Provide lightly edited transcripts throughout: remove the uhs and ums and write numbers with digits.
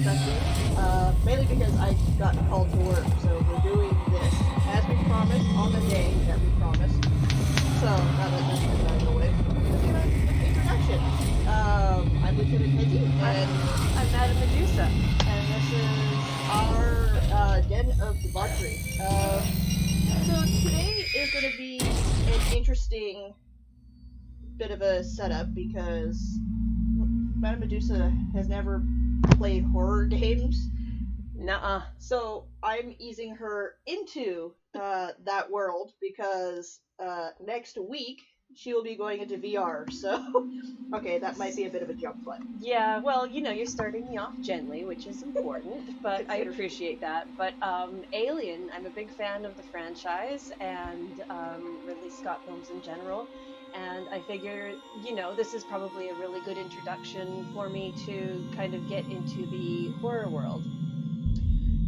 unexpected, mainly because I got called to work, so we're doing this as we promised on the day that we promised. So, now that that's been out of the way, let's give an introduction. I'm Lt.Hedgie, and I'm Madam Medusa, and this is our Den of Debauchery. So today is going to be an interesting bit of a setup because Madam Medusa has never played horror games. Nuh-uh. So I'm easing her into that world because next week she will be going into VR. So, okay, that might be a bit of a jump, but Yeah, well, you're starting me off gently, which is important, but I appreciate that. But Alien, I'm a big fan of the franchise and Ridley Scott films in general. And I figure, this is probably a really good introduction for me to kind of get into the horror world.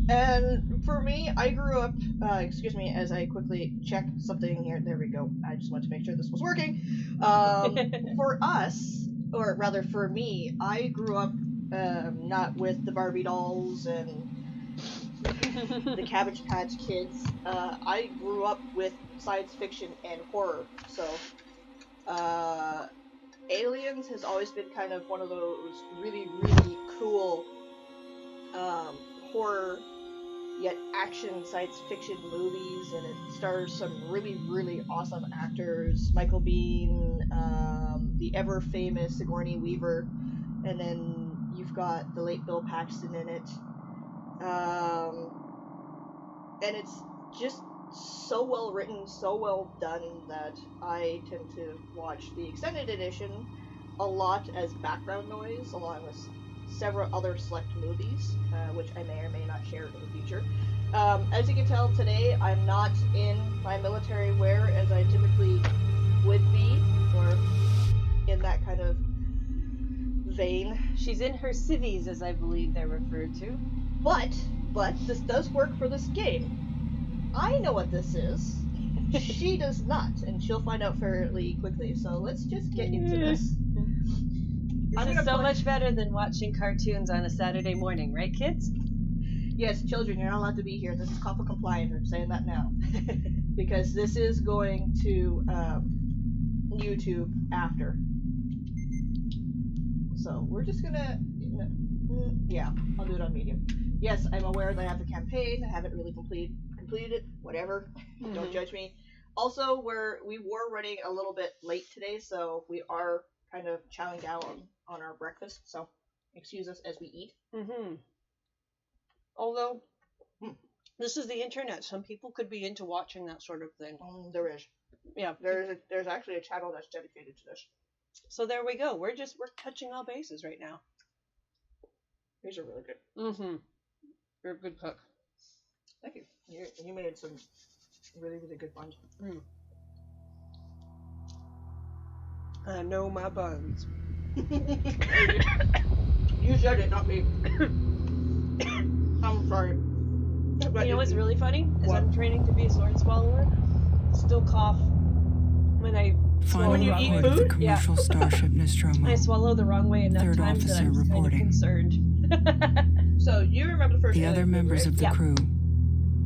And for me, I grew up, excuse me, as I quickly check something here. There we go. I just want to make sure this was working. For us, or rather for me, I grew up not with the Barbie dolls and the Cabbage Patch Kids. I grew up with science fiction and horror. So, Aliens has always been kind of one of those really, really cool horror yet action science fiction movies, and it stars some really, really awesome actors. Michael Biehn, the ever famous Sigourney Weaver, and then you've got the late Bill Paxton in it. And it's just so well written, so well done that I tend to watch the extended edition a lot as background noise, along with several other select movies, which I may or may not share in the future. As you can tell, today I'm not in my military wear as I typically would be, or in that kind of vein. She's in her civvies, as I believe they're referred to. But this does work for this game. I know what this is. She does not, and she'll find out fairly quickly. So let's just get into this. This is so much better than watching cartoons on a Saturday morning, right, kids? Yes, children, you're not allowed to be here. This is COPPA compliant. I'm saying that now. Because this is going to YouTube after. So we're just gonna... yeah, I'll do it on medium. Yes, I'm aware that I have the campaign. I haven't really completed it. Whatever. Don't judge me. Also, we were running a little bit late today, so we are kind of chowing down on our breakfast, so excuse us as we eat. Although, this is the internet. Some people could be into watching that sort of thing. There is. Yeah. There's actually a channel that's dedicated to this. So there we go. We're touching all bases right now. These are really good. You're a good cook. Thank you. You made some really, really good buns. I know my buns. You said it, not me. I'm sorry. You know what's really funny? Is I'm training to be a sword swallower. Still cough when you eat food. The commercial starship Nostromo. I swallow the wrong way enough Third times that I'm officer kind of concerned. So you remember the first The other members right? of the crew.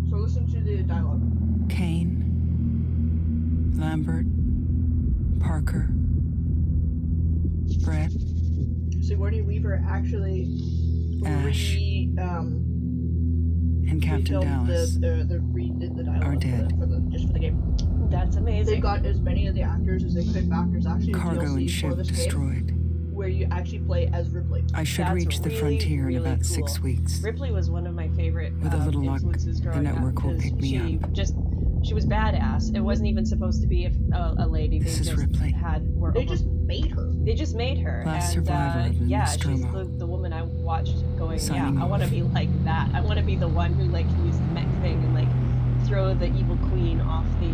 So listen to the dialogue. Kane, Lambert, Parker, Brett, Sigourney Weaver actually Ash, and Captain Dallas redid the dialogue are dead. just for the game. That's amazing. They got as many of the actors as they could back. There's actually a Cargo DLC and for ship this destroyed. game where you actually play as Ripley. I should That's reach the really, frontier in really about cool. 6 weeks. Ripley was one of my favorite With a little luck, influences the growing network up, will 'cause pick me up. She was badass. It wasn't even supposed to be a lady. This is Ripley. They just made her. They just made her. Last and survivor of the yeah, she's Nostromo. the woman I watched going, Signing I want to off. be like that. I want to be the one who can use the mech thing and throw the evil queen off the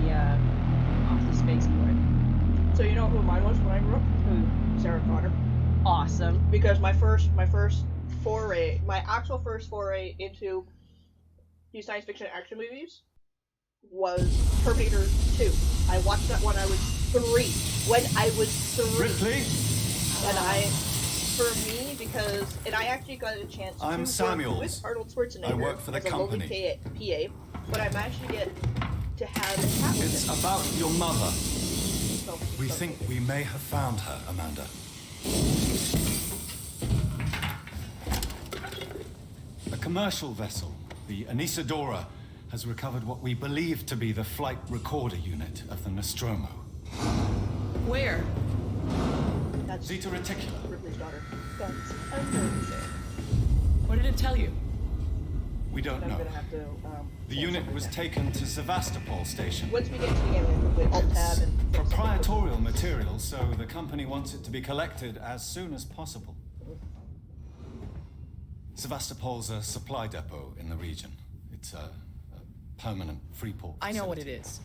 spaceport. So you know who mine was when I grew up? Who? Sarah Connor. Awesome. Because my actual first foray into these science fiction action movies was Terminator 2. I watched that when I was 3. When I was 3. Ripley? And for me, and I actually got a chance to work with Arnold Schwarzenegger I work for the as a company. lowly PA, but I'm actually get to have a chat with It's him. about your mother. So, We think we may have found her, Amanda. A commercial vessel, the Anisadora, has recovered what we believe to be the flight recorder unit of the Nostromo. Where? That's Zeta Reticula. Ripley's daughter. That's amazing. What did it tell you? We don't I'm know. gonna have to. The unit was taken to Sevastopol station. Once we get to the game, we Alt-Tab and Proprietorial material, so the company wants it to be collected as soon as possible. Sevastopol's a supply depot in the region. It's a permanent free port I know what it facility. is.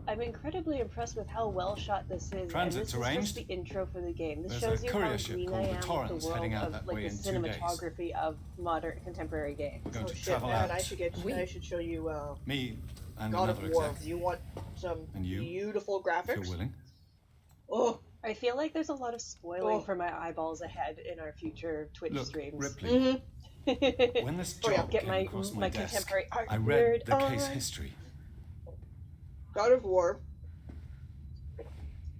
I'm incredibly impressed with how well shot this is. Transit's and this arranged. is just the intro for the game. This There's shows a you courier how ship green called I the am with Torrens the heading world out of that like way the in 2 days. cinematography of modern contemporary games. We're going to shit, travel man! out. I should show you Me and God another of War. exec. You want some And you, beautiful if graphics? you're willing. Oh, I feel like there's a lot of spoiling for my eyeballs ahead in our future Twitch Look, streams. Ripley, when this job Get came my across my desk, contemporary art I read nerd the case on. history. God of War.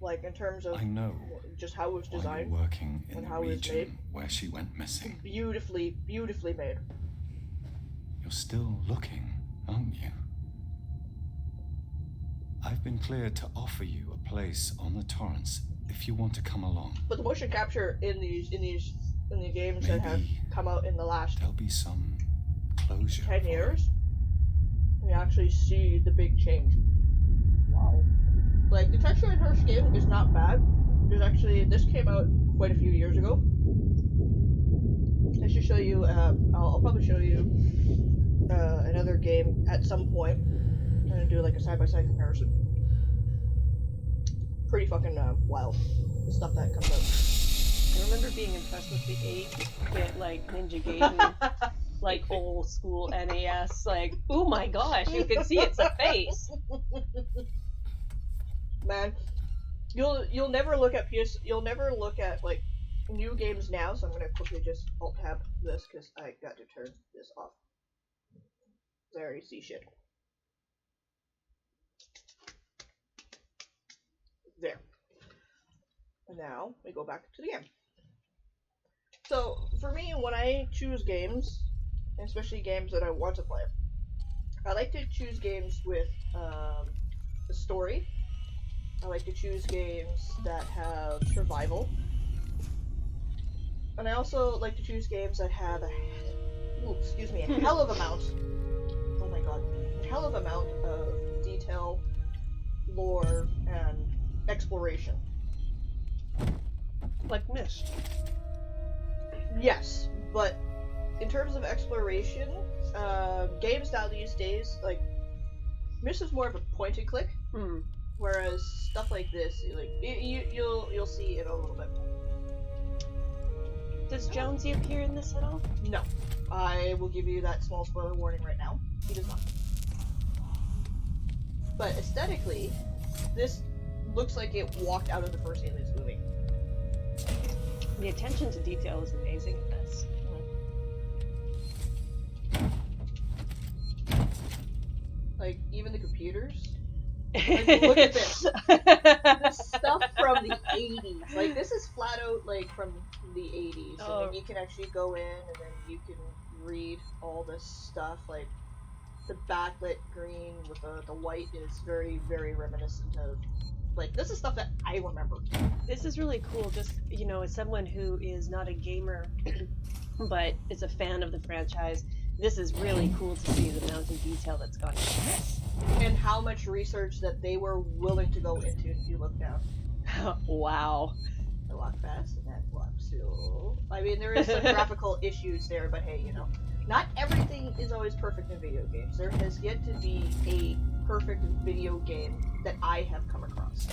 Like in terms of I know just how it was why you're designed, working in and the how it was made. region where she went missing. Beautifully made. You're still looking, aren't you? I've been cleared to offer you a place on the Torrens if you want to come along. But the motion capture in the games that have Maybe come out in the last there'll be some closure. 10 for it. years, we actually see the big change. Wow. Like, the texture in her skin is not bad. This came out quite a few years ago. I should show you, I'll probably show you another game at some point. I'm gonna do like a side-by-side comparison. Pretty fucking wild, the stuff that comes out. I remember being impressed with the 8-bit like Ninja Gaiden, like old school NES. Like, oh my gosh, you can see it's a face. Man, you'll never look at you'll never look at like new games now. So I'm gonna quickly just Alt-Tab this because I got to turn this off. There, you see shit. There. And now we go back to the game. So for me, when I choose games, especially games that I want to play, I like to choose games with a story. I like to choose games that have survival. And I also like to choose games that have a hell of amount. Oh my god, a hell of amount of detail, lore, and exploration. Like Myst. Yes, but in terms of exploration, games now these days, like, Myst is more of a point and click, whereas stuff like this, like, you'll see it a little bit more. Does Jonesy appear in this at all? No. I will give you that small spoiler warning right now. He does not. But aesthetically, this looks like it walked out of the first Aliens movie. The attention to detail is amazing in this. Like, even the computers. Like, look at this. This stuff from the 80s. Like, this is flat out, like, from the 80s. Oh. And then you can actually go in and then you can read all this stuff. Like, the backlit green with the white is very, very reminiscent of, like, this is stuff that I remember. This is really cool, just, you know, as someone who is not a gamer, but is a fan of the franchise, this is really cool to see the amount of detail that's gone into this. And how much research that they were willing to go into if you look down. Wow. I walk fast and that walk slow. I mean, there is some graphical issues there, but hey, you know, not everything is always perfect in video games. There has yet to be a perfect video game that I have come across.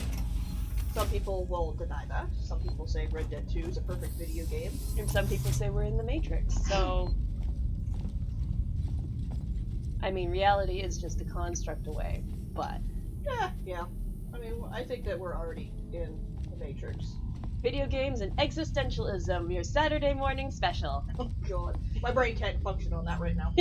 Some people will deny that. Some people say Red Dead 2 is a perfect video game. And some people say we're in the Matrix, so... I mean, reality is just a construct away, but... Yeah. I mean, I think that we're already in the Matrix. Video games and existentialism, your Saturday morning special. Oh god. My brain can't function on that right now.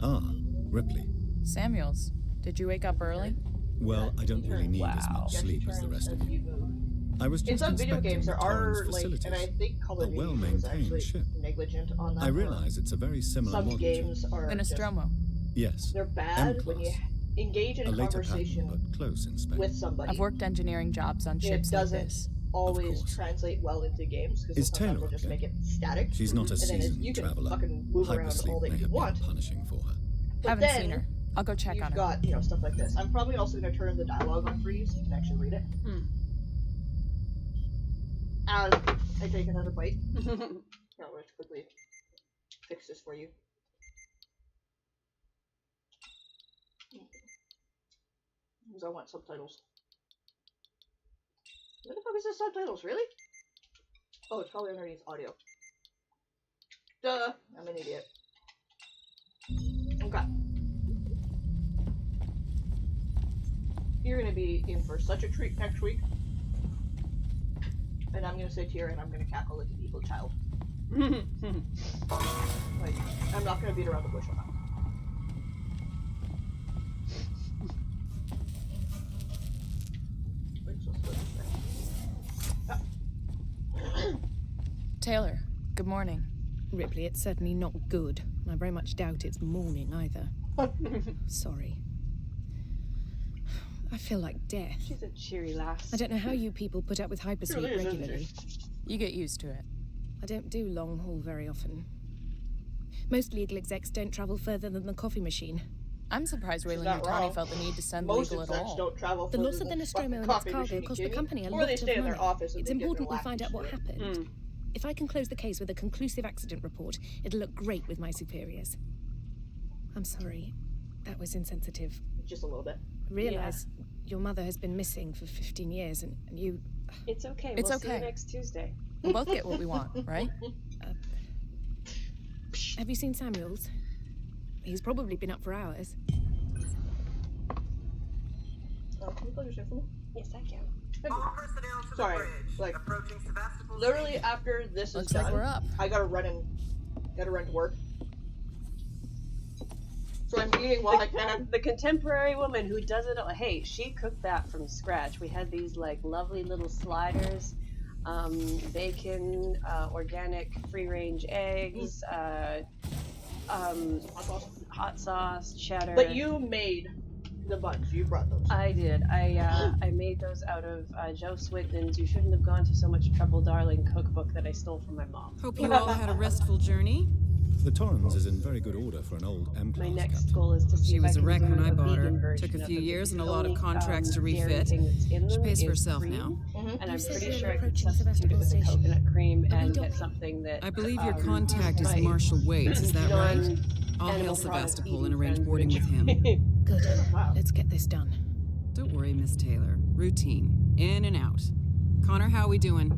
Ah, Ripley. Samuels, did you wake up early? Well, I don't really need as Wow. much sleep as the rest of you. move. I was In just some video inspecting games, the there Torrens are, like, facilities. and I think Call of A Duty is well-maintained actually ship. negligent on that. I realize it's a very similar Some model games to... are The just, Nostromo. Yes, they're bad M-class. when you engage in A a later conversation pattern, but close in spec. with somebody. I've worked engineering jobs on It ships like doesn't this. always course. translate well into games because Is sometimes Taylor they'll just okay? make it static. She's not a and then seasoned you can traveler. fucking move around Hypersleep all that may you have want. been punishing for her. But Haven't then seen her. I'll go check you've on her. got, you know, stuff like this. I'm probably also going to turn the dialogue on for you so you can actually read it. As I take another bite. Now let's quickly fix this for you. Because I want subtitles. Where the fuck is the subtitles? Really? Oh, it's probably underneath audio. Duh! I'm an idiot. Okay. You're gonna be in for such a treat next week. And I'm gonna sit here and I'm gonna cackle like an evil child. Like, I'm not gonna beat around the bush on that. Taylor, good morning. Ripley, it's certainly not good. I very much doubt it's morning either. Sorry. I feel like death. She's a cheery lass. I don't know how you people put up with hypersleep Really is, isn't regularly. You get used to it. I don't do long haul very often. Most legal execs don't travel further than the coffee machine. I'm surprised Wayland not Yutani wrong. felt the need to send Most legal at execs all. don't travel The further loss of the than Nostromo and fucking its coffee cargo machine, cost you the kidding? company a Or lot they of stay in money. their office and It's they get important we their find out what laptops to happened. If I can close the case with a conclusive accident report, it'll look great with my superiors. I'm sorry. That was insensitive. Just a little bit. I realize your mother has been missing for 15 years and you... It's okay. It's We'll see okay. you next Tuesday. We both get what we want, right? Have you seen Samuels? He's probably been up for hours. Can you close your shit for me? Yes, I can. All personnel to the Sorry, bridge. like, Approaching Sebastopol literally Station. after this is Looks done, like we're up. I gotta run to work. So I'm eating while I can. The contemporary woman who does it all. Hey, she cooked that from scratch. We had these like lovely little sliders, bacon, organic free-range eggs, hot sauce, cheddar. But you made the buns. You brought those. I did. I made those out of Joe Swigden's "You Shouldn't Have Gone to So Much Trouble, Darling" cookbook that I stole from my mom. Hope you all had a restful journey. The Torrens is in very good order for an old M-class My next captain. goal is to see She if was I a can wreck do when I a bought her. vegan version Took a of few it, years because and a lot of the only, contracts to dairy refit. thing that's in She them pays for is herself cream, now. And I'm said pretty you were sure I can approaching substitute it with the Sebastopol coconut cream Are we and docking? get something that I believe your contact is my Marshal Waits, is that right? non- I'll hail animal products Sebastopol and eating arrange friend boarding would with him. Good. Wow. Let's get this done. Don't worry, Miss Taylor. Routine. In and out. Connor, how we doing?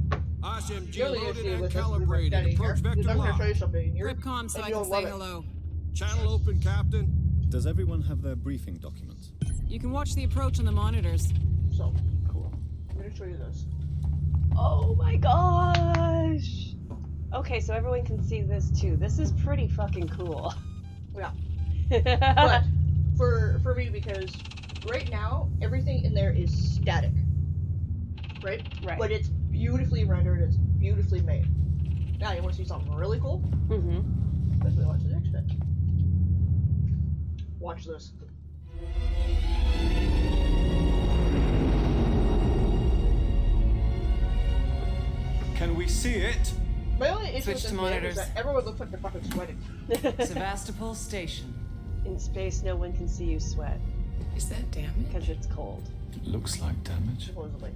SMG The only loaded issue and with this calibrated. getting here Approach is vector I'm gonna lock. show you something here. Prepcom so and I you'll can love say it. hello. Channel open, Captain. Does everyone have their briefing documents? You can watch the approach on the monitors. So cool. I'm gonna show you this. Oh my gosh! Okay, so everyone can see this too. This is pretty fucking cool. Yeah. But for me, because right now everything in there is static, right? Right. But it's beautifully rendered. It's beautifully made. Now you want to see something really cool? Mm-hmm. Quickly watch the next bit. Watch this. Can we see it? My only issue Switch with this to game monitors. is that everyone looks like they're fucking sweating. Sebastopol Station. In space, no one can see you sweat Is that damage? because it's cold. Looks like damage. Supposedly.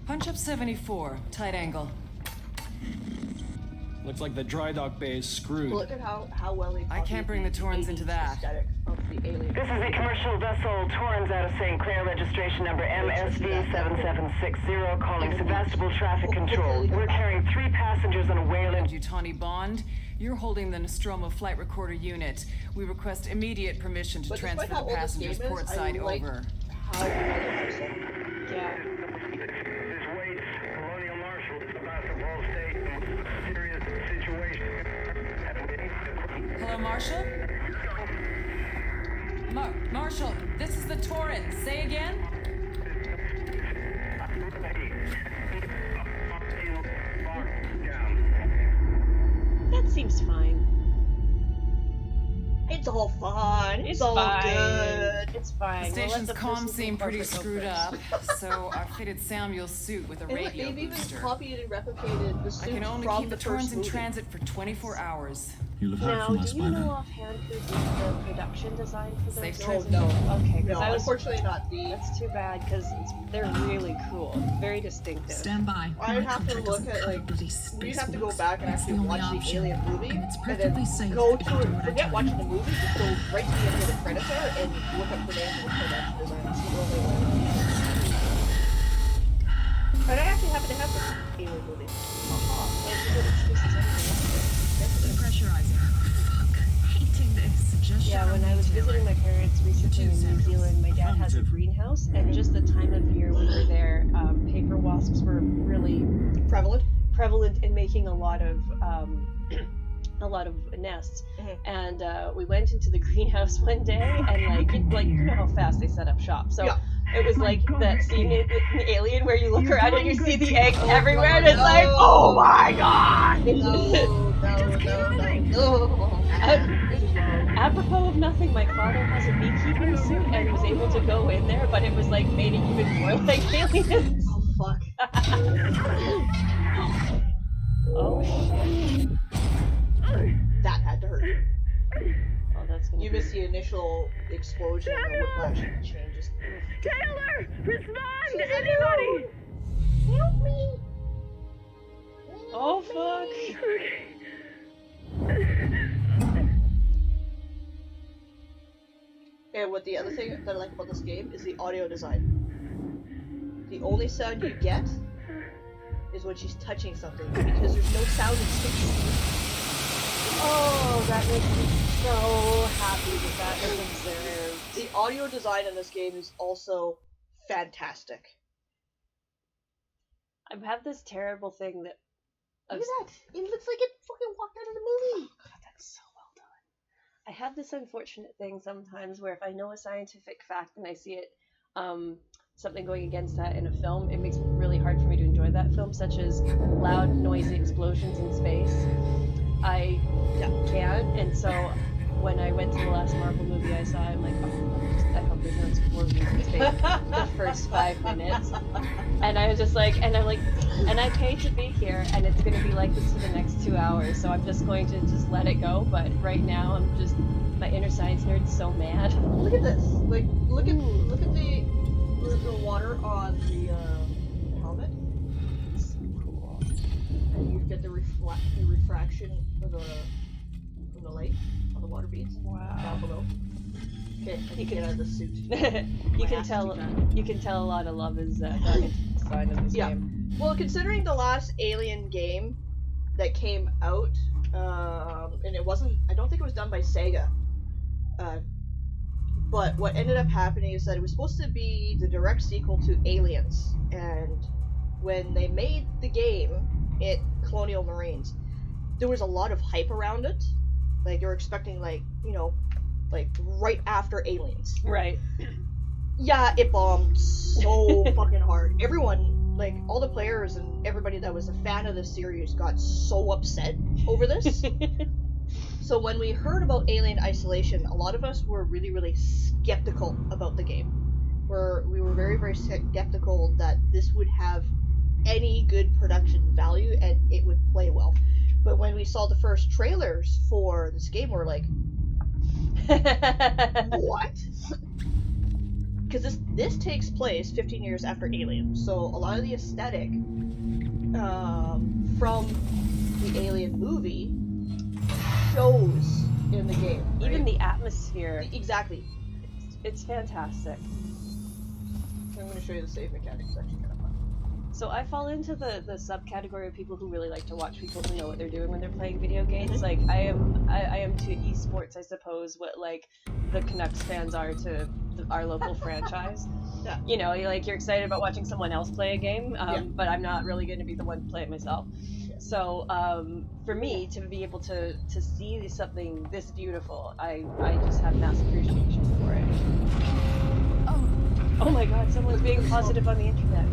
Punch up 74. Tight angle. Looks like the dry dock bay is screwed. Look at how well they. I can't bring the Torrens into that. Aesthetic of the alien. This is the commercial vessel Torrens out of St. Clair, registration number MSV7760, calling Sebastopol Traffic Control. We're carrying 3 passengers on a Wayland. Yutani Bond, you're holding the Nostromo flight recorder unit. We request immediate permission to But despite transfer how the old this passengers game is, portside I like over. how well it was done. Yeah. This is Waits, Colonial Marshal. Hello, Marshall? Marshall, this is the Torrens. Say again? That seems fine. It's all fun. It's all fine. good. It's fine. The station's we'll comms seem pretty screwed up, so I fitted Samuel's suit with a And look, radio they've even booster. copied and replicated the I suit can only from keep the the Torrens first in movie. transit for 24 hours. You'll have heard Now, from do us you by know then. offhand who did the production design for Safe those? trip. No. Okay, No, because I was. unfortunately not the. That's too bad because they're really cool, very distinctive. Stand by. I'd have to look at like we'd have to go back and actually watch the Alien movie and it's and perfectly then safe go if to you do it. what I Forget tell watching you. the movie, just go right to the end of the credits there and look up the names of the production designers. It's the only way. But I actually happen to have the Alien movie. Depressurizing. Fuck. Hating this. Just Yeah, shut when up, I was Taylor. visiting my parents recently in New Zealand, my dad has a greenhouse, and just the time of year we were there, paper wasps were really prevalent in making a lot of nests. And we went into the greenhouse one day, and you know how fast they set up shop. So it was like that scene in Alien where you look around and you see the eggs everywhere, and it's like, oh my god! Apropos of nothing, my father has a beekeeping suit and was able to go in there, but it was like made it even more like aliens. Oh fuck. Oh shit. That had to hurt. Oh, that's gonna You missed the initial explosion and the whiplash changes. Taylor! Respond! Anybody! Help me! Oh fuck. And what the other thing that I like about this game is the audio design. The only sound you get is when she's touching something, because there's no sound in space. Oh, that makes me so happy that was observed. The audio design in this game is also fantastic. I have this terrible thing that. Look at that! It looks like it fucking walked out of the movie! Oh, God, that's so well done. I have this unfortunate thing sometimes where if I know a scientific fact and I see it, something going against that in a film, it makes it really hard for me to enjoy that film, such as loud, noisy explosions in space. I can't, and so when I went to the last Marvel movie I saw, I'm like, oh, I hope there's no explosions in space the first 5 minutes. And I was just like, and I'm like, and I paid to be here, and it's going to be like this for the next 2 hours, so I'm just going to just let it go, but right now I'm just, my inner science nerd's so mad. Look at this! Like, look at the water on the helmet. It's so cool. And you get the refraction of the lake on the water beads down below. Okay, I can get out of the suit. you can tell a lot of love is gone into the design of this game. Well, considering the last Alien game that came out, and it wasn't, I don't think it was done by Sega. But what ended up happening is that it was supposed to be the direct sequel to Aliens, and when they made the game, Colonial Marines, there was a lot of hype around it. Like, they were expecting, like, you know, like, right after Aliens. Right. Yeah, it bombed so fucking hard. Everyone, like, all the players and everybody that was a fan of the series got so upset over this. So when we heard about Alien Isolation, a lot of us were really, really skeptical about the game. We were very, very skeptical that this would have any good production value and it would play well. But when we saw the first trailers for this game, we're like, what? Because this takes place 15 years after Alien, so a lot of the aesthetic from the Alien movie shows in the game. Right? Even the atmosphere. Exactly. It's fantastic. I'm going to show you the save mechanics. It's actually kind of fun. So I fall into the subcategory of people who really like to watch people who know what they're doing when they're playing video games. Like I am to esports, I suppose, what like the Canucks fans are to the our local franchise. Yeah. You know, you're excited about watching someone else play a game, but I'm not really going to be the one to play it myself. So for me to be able to see something this beautiful, I just have mass appreciation for it. Oh my God! Someone's being positive on the internet.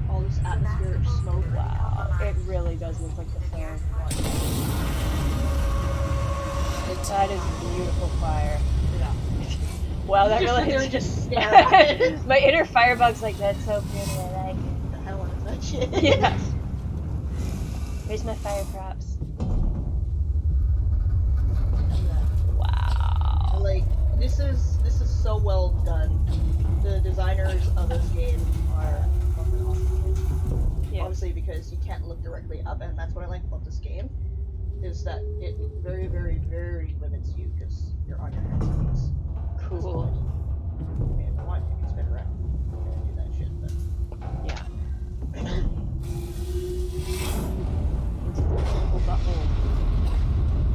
All this atmospheric smoke. Wow, it really does look like the flare. That is beautiful fire. Yeah. Wow, that just really just stare at it. My inner firebug's like, that's so pretty, I like it. I want to touch it. Yeah. Where's my fire props? Wow. Like, this is so well done. The designers of this game are fucking awesome. Yeah. Obviously, because you can't look directly up, and that's what I like about this game, is that it very, very, very limits you, because you're on your hands and knees. Cool. I mean, if I want, you can spin around and do that shit, but... Yeah.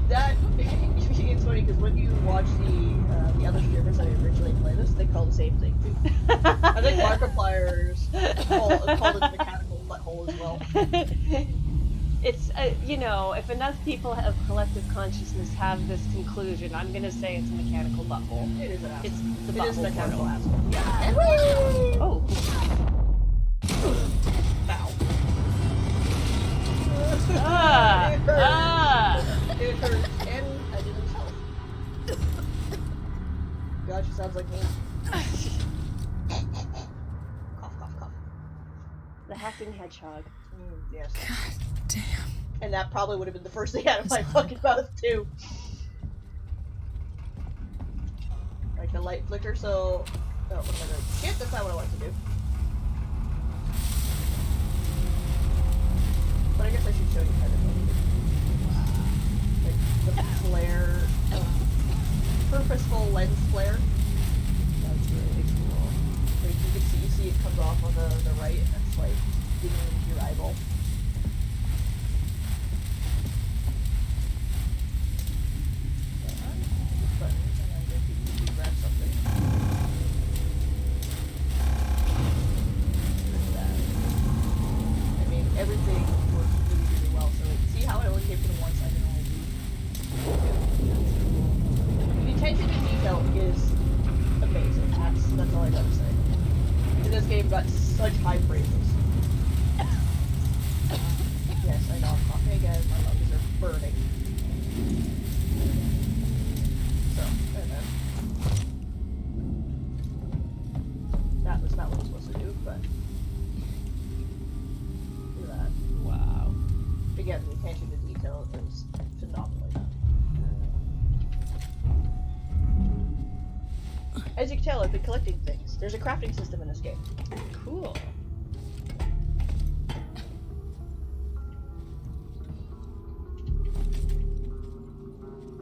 That, it's funny, because when you watch the other streamers that originally play this, they call the same thing, too. I think Markiplier's called it the mechanical butthole as well. It's, you know, if enough people of collective consciousness have this conclusion, I'm gonna say it's a mechanical butthole. It is an asshole. It's the butthole. It is a mechanical portal. asshole. Yeah. Oh. Bow. It hurt. It hurt. And I did it myself. God, she sounds like me. Cough, cough, cough. The hacking hedgehog. Yes. God damn. And that probably would have been the first thing out of my fucking mouth, too. Like the light flicker, so... Oh, what am I doing? Shit, that's not what I wanted to do. But I guess I should show you kind of like the flare, purposeful lens flare. That's really cool. Like you see it comes off on the right, and it's like digging into your eyeball. Buttons, and I'm going to grab something. Look at that. I mean, everything works really, really well. So, like, see how I only came to the one side and only do? The attention to detail is amazing. That's all I gotta say. And this game got such high praises. Yes, I know, I'm coughing again. My lungs are burning. So, and then that was not what I was supposed to do, but look at that. Wow. Again, the attention to detail is phenomenally done. As you can tell, I've been collecting things. There's a crafting system in this game. Cool.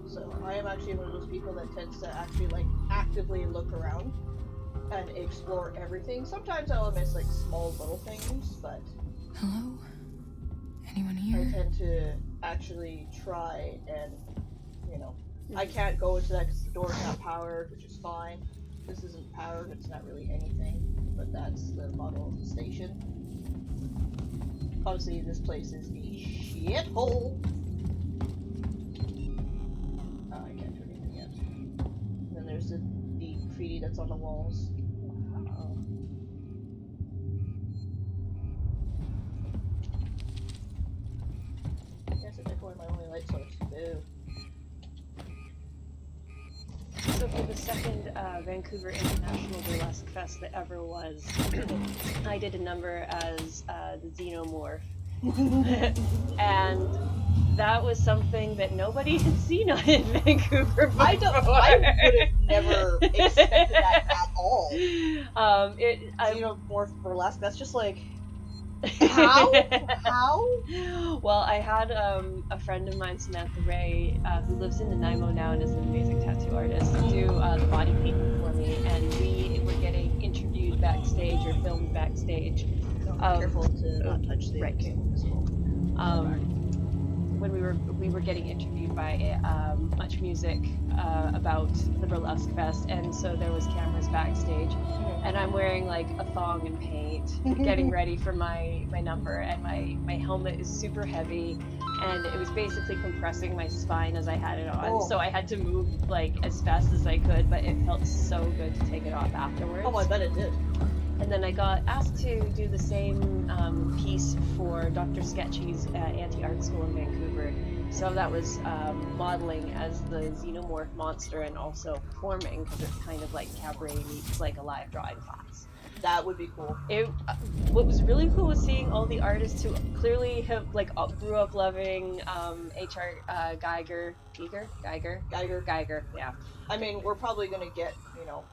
So I am actually one of those people that tends to actually like actively look around and explore everything. Sometimes I'll miss like small little things, but Hello? Anyone I here? tend to actually try and, you know, I can't go into that because the door's not powered, which is fine. This isn't powered, it's not really anything, but that's the model of the station. Obviously, this place is the shithole. Oh, I can't do anything yet. And then there's the graffiti that's on the walls. I guess I took away my only light source. Boo. So for the second Vancouver International Burlesque Fest that ever was, I did a number as the Xenomorph. And that was something that nobody had seen in Vancouver before. I would have never expected that at all. Xenomorph burlesque, that's just like... How? Well, I had a friend of mine, Samantha Ray, who lives in Nanaimo now and is an amazing tattoo artist, do the body painting for me, and we were getting interviewed backstage or filmed backstage. Careful to not touch the right. cable. when we were getting interviewed by Much Music about the Burlesque Fest, and so there was cameras backstage, and I'm wearing like a thong and paint, getting ready for my number, and my helmet is super heavy, and it was basically compressing my spine as I had it on, so I had to move like as fast as I could, but it felt so good to take it off afterwards. Oh, I bet it did. And then I got asked to do the same piece for Dr. Sketchy's anti-art school in Vancouver. So that was modeling as the xenomorph monster and also performing, because it's kind of like cabaret meets like a live drawing class. That would be cool. What was really cool was seeing all the artists who clearly have like grew up loving H.R. Geiger, yeah. I mean, we're probably gonna get, you know,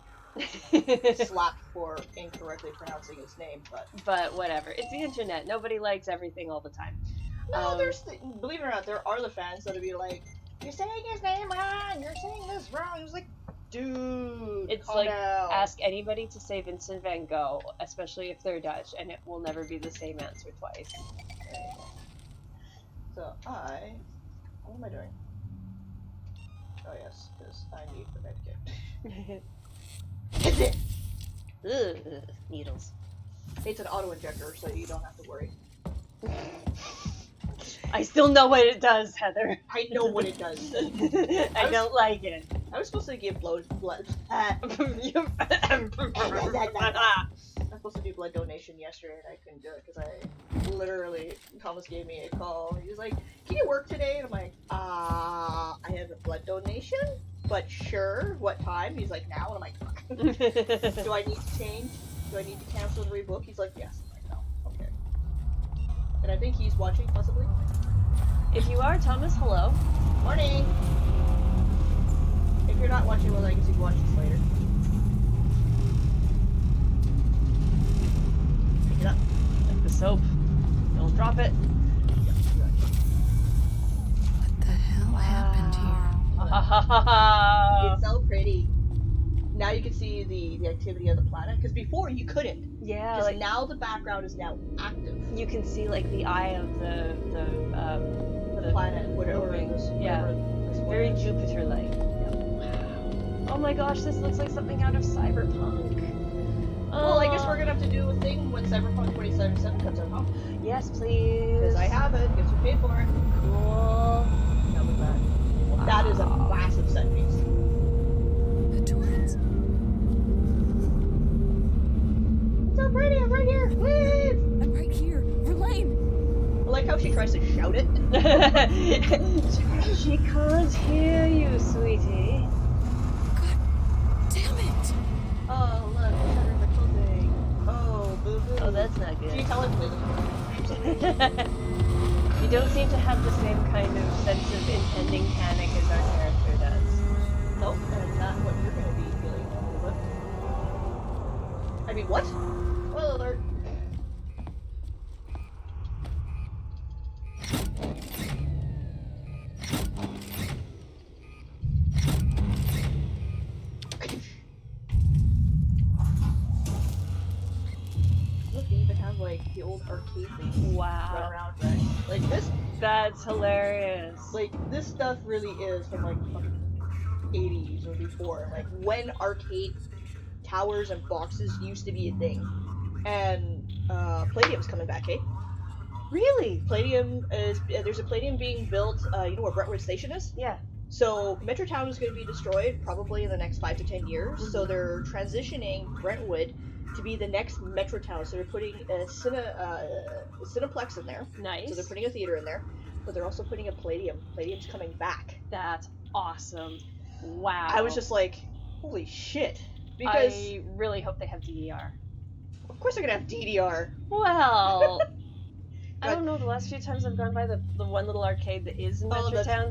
slapped for incorrectly pronouncing his name, but whatever. It's the internet. Nobody likes everything all the time. No, believe it or not, there are the fans that'll be like, "You're saying his name wrong. You're saying this wrong." It's like, dude, it's calm like down. Ask anybody to say Vincent van Gogh, especially if they're Dutch, and it will never be the same answer twice. So what am I doing? Oh yes, because I need the medkit. Ugh, needles. It's an auto injector, so you don't have to worry. I still know what it does, Heather. I know what it does. I don't like it. I was supposed to give blood. I was supposed to do blood donation yesterday, and I couldn't do it because Thomas gave me a call. He was like, "Can you work today?" And I'm like, I have a blood donation, but sure. What time? He's like, now. And I'm like, fuck. Do I need to change? Do I need to cancel and rebook? He's like, yes. I'm like, no. Okay. And I think he's watching, possibly. If you are, Thomas, hello. Morning. If you're not watching Will Legacy, watch this later. Pick it up. Like the soap. Don't drop it. What the hell happened here? It's so pretty. Now you can see the activity of the planet, because before you couldn't. Yeah, like now the background is now active. You can see like the eye of the planet, whatever it is. Yeah, it's very Jupiter-like. Oh my gosh, this looks like something out of Cyberpunk. Well, I guess we're gonna have to do a thing when Cyberpunk 2077 comes out, huh? Yes, please. Because I have it. Guess who paid for it? Cool. How was that? Wow. That is a massive set piece. The Torrens. It's so pretty. I'm right here. Leave. I'm right here. Verlaine. I like how she tries to shout it. She can't hear you, sweetie. God damn it. Oh, look, it's under the clothing. Oh, boo-boo. Oh, that's not good. Can you tell it, please? You don't seem to have the same kind of sense of impending panic as our character does. Nope, that's not what you're going to be feeling. I mean, what? Spoiler alert. Look, they even have like the old arcade things run around, right? Like this. That's hilarious. Like this stuff really is from like fucking 80s or before. Like when arcade towers and boxes used to be a thing. And Palladium's coming back, eh? Really? Palladium is there's a Palladium being built. You know where Brentwood Station is? Yeah. So Metrotown is going to be destroyed probably in the next 5 to 10 years. Mm-hmm. So they're transitioning Brentwood to be the next Metrotown. So they're putting a Cineplex in there. Nice. So they're putting a theater in there, but they're also putting a Palladium. Palladium's coming back. That's awesome. Wow. I was just like, holy shit. Because I really hope they have DDR. Of course they're gonna have DDR. Well, I don't know. The last few times I've gone by the one little arcade that is in Metrotown,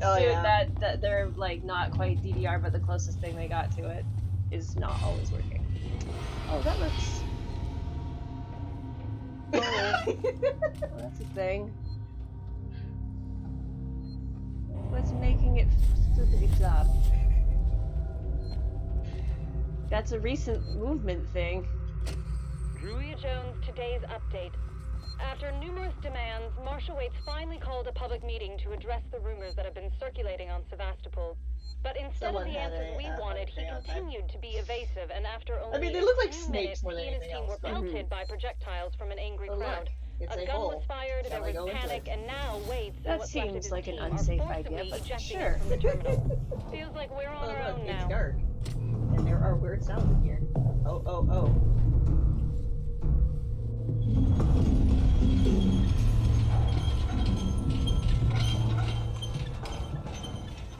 that they're like not quite DDR, but the closest thing they got to it is not always working. Oh, that looks. Oh, that's a thing. What's making it flippity flop? That's a recent movement thing. Julia Jones, today's update. After numerous demands, Marshal Waits finally called a public meeting to address the rumors that have been circulating on Sevastopol. But instead of the answers we wanted, he continued to be evasive, and after only they look like few snakes minutes, more than he and his anything team else. were pelted by projectiles from an angry crowd. It's A a gun hole. was fired, Shall there I go was into panic, it? and now Waits and That what's left of seems his like an team are unsafe forcibly idea, but ejecting sure. from the terminal. Feels like we're on our own It's now. dark. And there are weird sounds in here. Oh.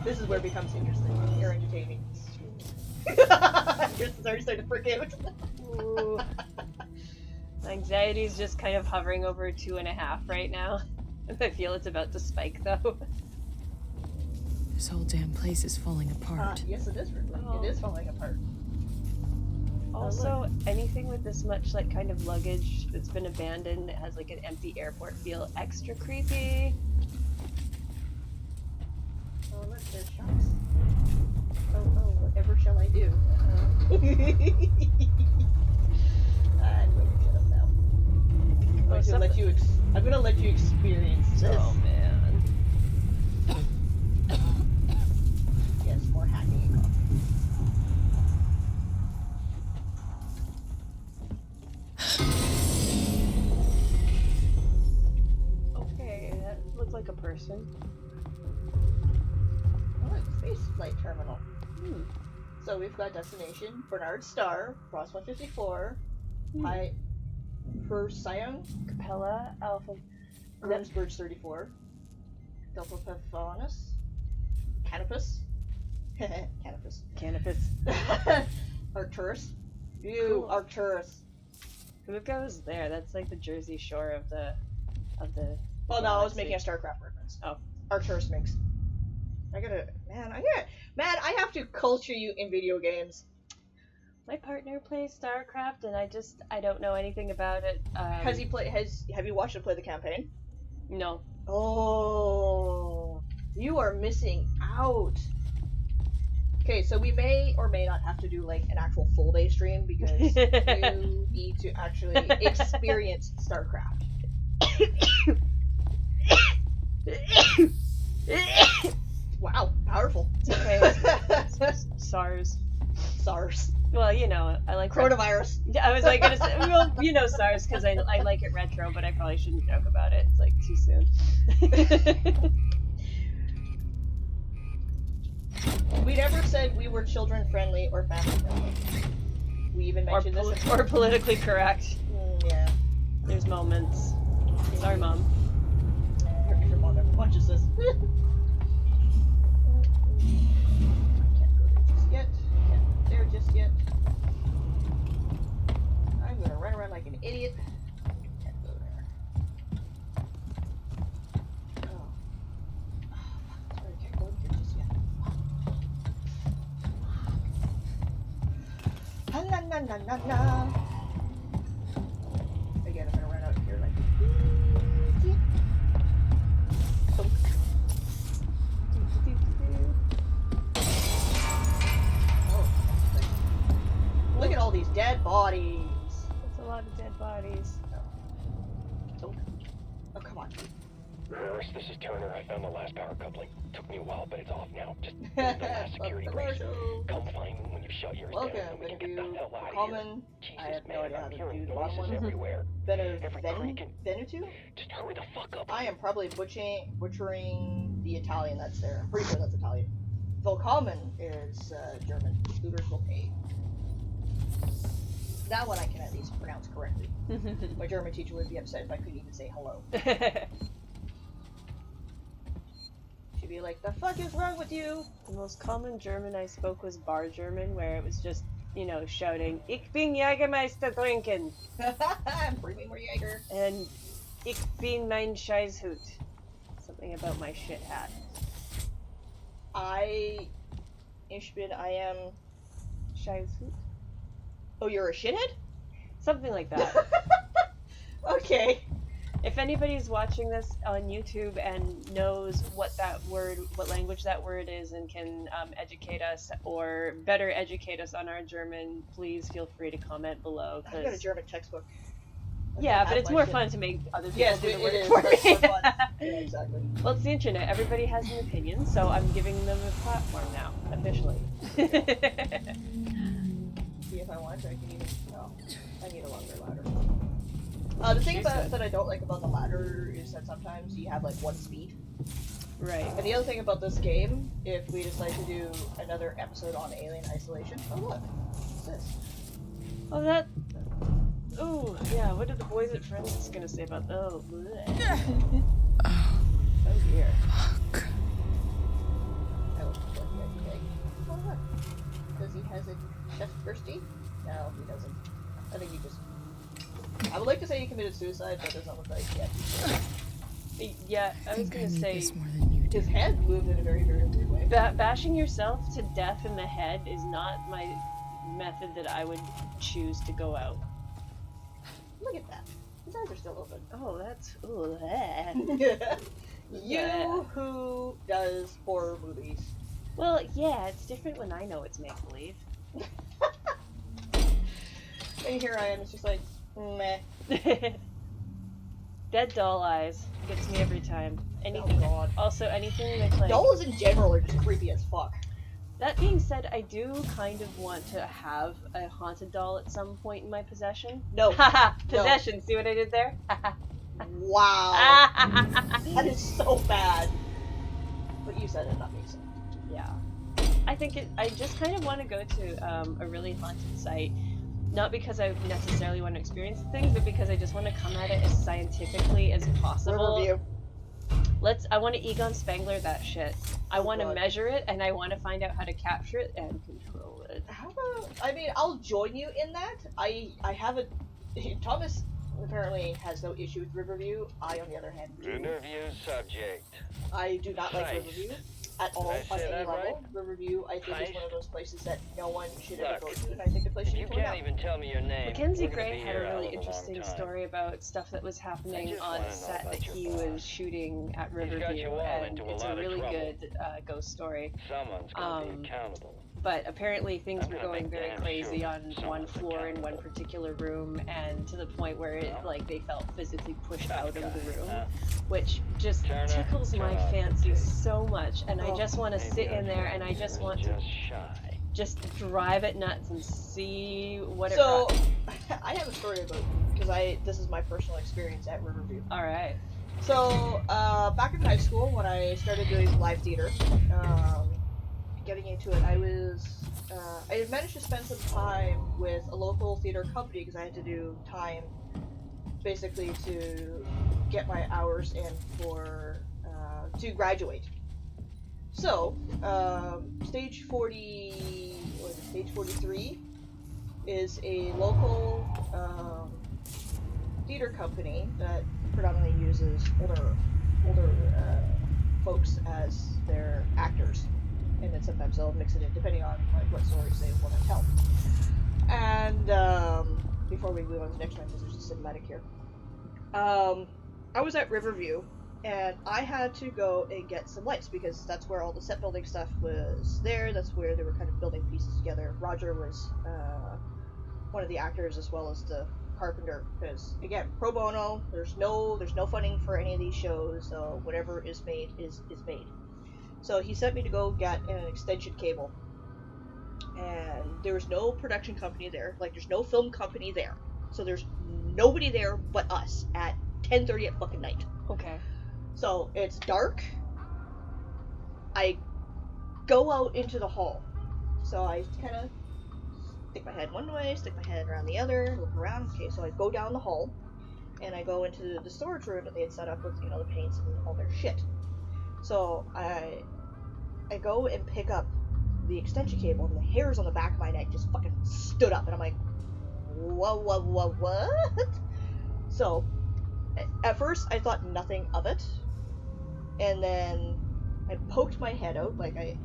This is where it becomes interesting. You're entertaining. Yours is already starting to freak out. Ooh. My anxiety is just kind of hovering over 2.5 right now. I feel it's about to spike though. This whole damn place is falling apart. Yes, it is. It is falling apart. Also, anything with this much like kind of luggage that's been abandoned that has like an empty airport feel extra creepy. Oh look, there's shops. Oh, whatever shall I do? I'm going to shut up now. I'm gonna let you experience this. Oh man. Yes, more hacking and coffee. Okay, that looked like a person. Oh, look, space flight terminal. So we've got destination Bernard Star, Cross 154, High Persion, Capella, Alpha, Grimsburg 34, Delta Pephanus, Canopus, Arcturus. Ew, Cool. Arcturus. Who goes there? That's like the Jersey Shore of the Oh no, I was making a StarCraft reference. Oh. Arcturus Minx. I have to culture you in video games. My partner plays StarCraft, and I don't know anything about it. Have you watched him play the campaign? No. Oh, you are missing out. Okay, so we may or may not have to do like an actual full day stream because you need to actually experience StarCraft. Wow, powerful. Okay. SARS. Well, you know, I like coronavirus. I was like gonna say, well, you know, SARS because I like it retro, but I probably shouldn't joke about it. It's like too soon. We never said we were children friendly or family friendly. We even mentioned this. Or politically correct. Yeah. There's moments. Sorry, Mom. If your mom ever watches this. Can't go there just yet. Can't go there just yet. I'm gonna run around like an idiot. Can't go there. Oh. Sorry, can't go there just yet. Na na na na na. Again, I'm gonna run out here like an idiot. Look at all these dead bodies. That's a lot of dead bodies. Oh, come on. Nurse, this is Turner. I found the last power coupling. Took me a while, but it's off now. Just the last security race. Come find me when you shut yours down. I'm gonna do common. I have no idea how to do the bottom one. Everywhere. Venutu? Just hurry the fuck up. I am probably butchering the Italian that's there. I'm pretty sure that's Italian. Willkommen is German. Scooters will pay. That one I can at least pronounce correctly. My German teacher would be upset if I couldn't even say hello. She'd be like, the fuck is wrong with you? The most common German I spoke was bar German, where it was just, you know, shouting, Ich bin Jägermeister trinken. Bring me more Jäger. And Ich bin mein Scheißhut. Something about my shit hat. I am... Scheißhut? Oh, you're a shithead? Something like that. Okay. If anybody's watching this on YouTube and knows what language that word is and can educate us or better educate us on our German, please feel free to comment below. I got a German textbook. Yeah, but it's more fun to make other people Yes, do the it work is. for It's me. more fun. Yeah, exactly. Well, it's the internet. Everybody has an opinion, so I'm giving them a platform now, officially. See if I want to, I can even. No, I need a longer ladder. The thing that I don't like about the ladder is that sometimes you have like one speed. Right. And the other thing about this game, if we decide to do another episode on Alien Isolation, oh look, what's this? Oh, that. Oh, yeah. What are the boys at Friends gonna say about? Oh, bleh. Oh dear. Fuck. That looks like a egg. Oh look. Does he has a chest bursty? No, he doesn't. I think he just. I would like to say he committed suicide, but it doesn't look like yet. Yeah, I was gonna say his head moved in a very, very weird way. Bashing yourself to death in the head is not my method that I would choose to go out. Look at that. His eyes are still open. Oh, that's You who does horror movies. Well, yeah, it's different when I know it's make believe. And here I am. It's just like meh. Dead doll eyes gets me every time. Anything. Oh God. Also, anything that's like dolls in general are just creepy as fuck. That being said, I do kind of want to have a haunted doll at some point in my possession. No. Haha, possession. No. See what I did there? Wow. That is so bad. But you said it, that makes sense. Yeah. I think I just kind of want to go to a really haunted site. Not because I necessarily want to experience things, but because I just want to come at it as scientifically as possible. Riverview. I want to Egon Spengler that shit. I want to measure it, and I want to find out how to capture it and control it. How about, I mean, I'll join you in that. I have a... Thomas apparently has no issue with Riverview. I, on the other hand, do. Interview subject. I do not like Riverview at all on any level. Right? Riverview, I think, is one of those places that no one should ever go to, and I think the place should be torn down. You can't even tell me your name. Mackenzie Gray had a really interesting story about stuff that was happening on set that he was shooting at Riverview, and it's a really good ghost story. Someone's gonna be accountable. But apparently things were going very crazy on one floor in one particular room, and to the point where they felt physically pushed out of the room, which just tickles my fancy so much, and I just want to sit in there and I just want to just drive it nuts and see what it runs. I have a story about, because this is my personal experience at Riverview. Alright. So, back in high school, when I started doing live theater, getting into it, I had managed to spend some time with a local theater company because I had to do time basically to get my hours in for to graduate. So stage 43 is a local theater company that predominantly uses older folks as their actors. And then sometimes they'll mix it in depending on what stories they want to tell. And before we move on to the next one, because there's a cinematic here. I was at Riverview, and I had to go and get some lights because that's where all the set building stuff was there. That's where they were kind of building pieces together. Roger was one of the actors as well as the carpenter. Because again, pro bono. There's no funding for any of these shows. So whatever is made is made. So he sent me to go get an extension cable, and there was no production company there. Like, there's no film company there. So there's nobody there but us at 10:30 at fucking night. Okay. So it's dark. I go out into the hall. So I kind of stick my head one way, stick my head around the other, look around. Okay, so I go down the hall, and I go into the storage room that they had set up with, the paints and all their shit. So I go and pick up the extension cable, and the hairs on the back of my neck just fucking stood up, and I'm like, what? So at first I thought nothing of it, and then I poked my head out, like I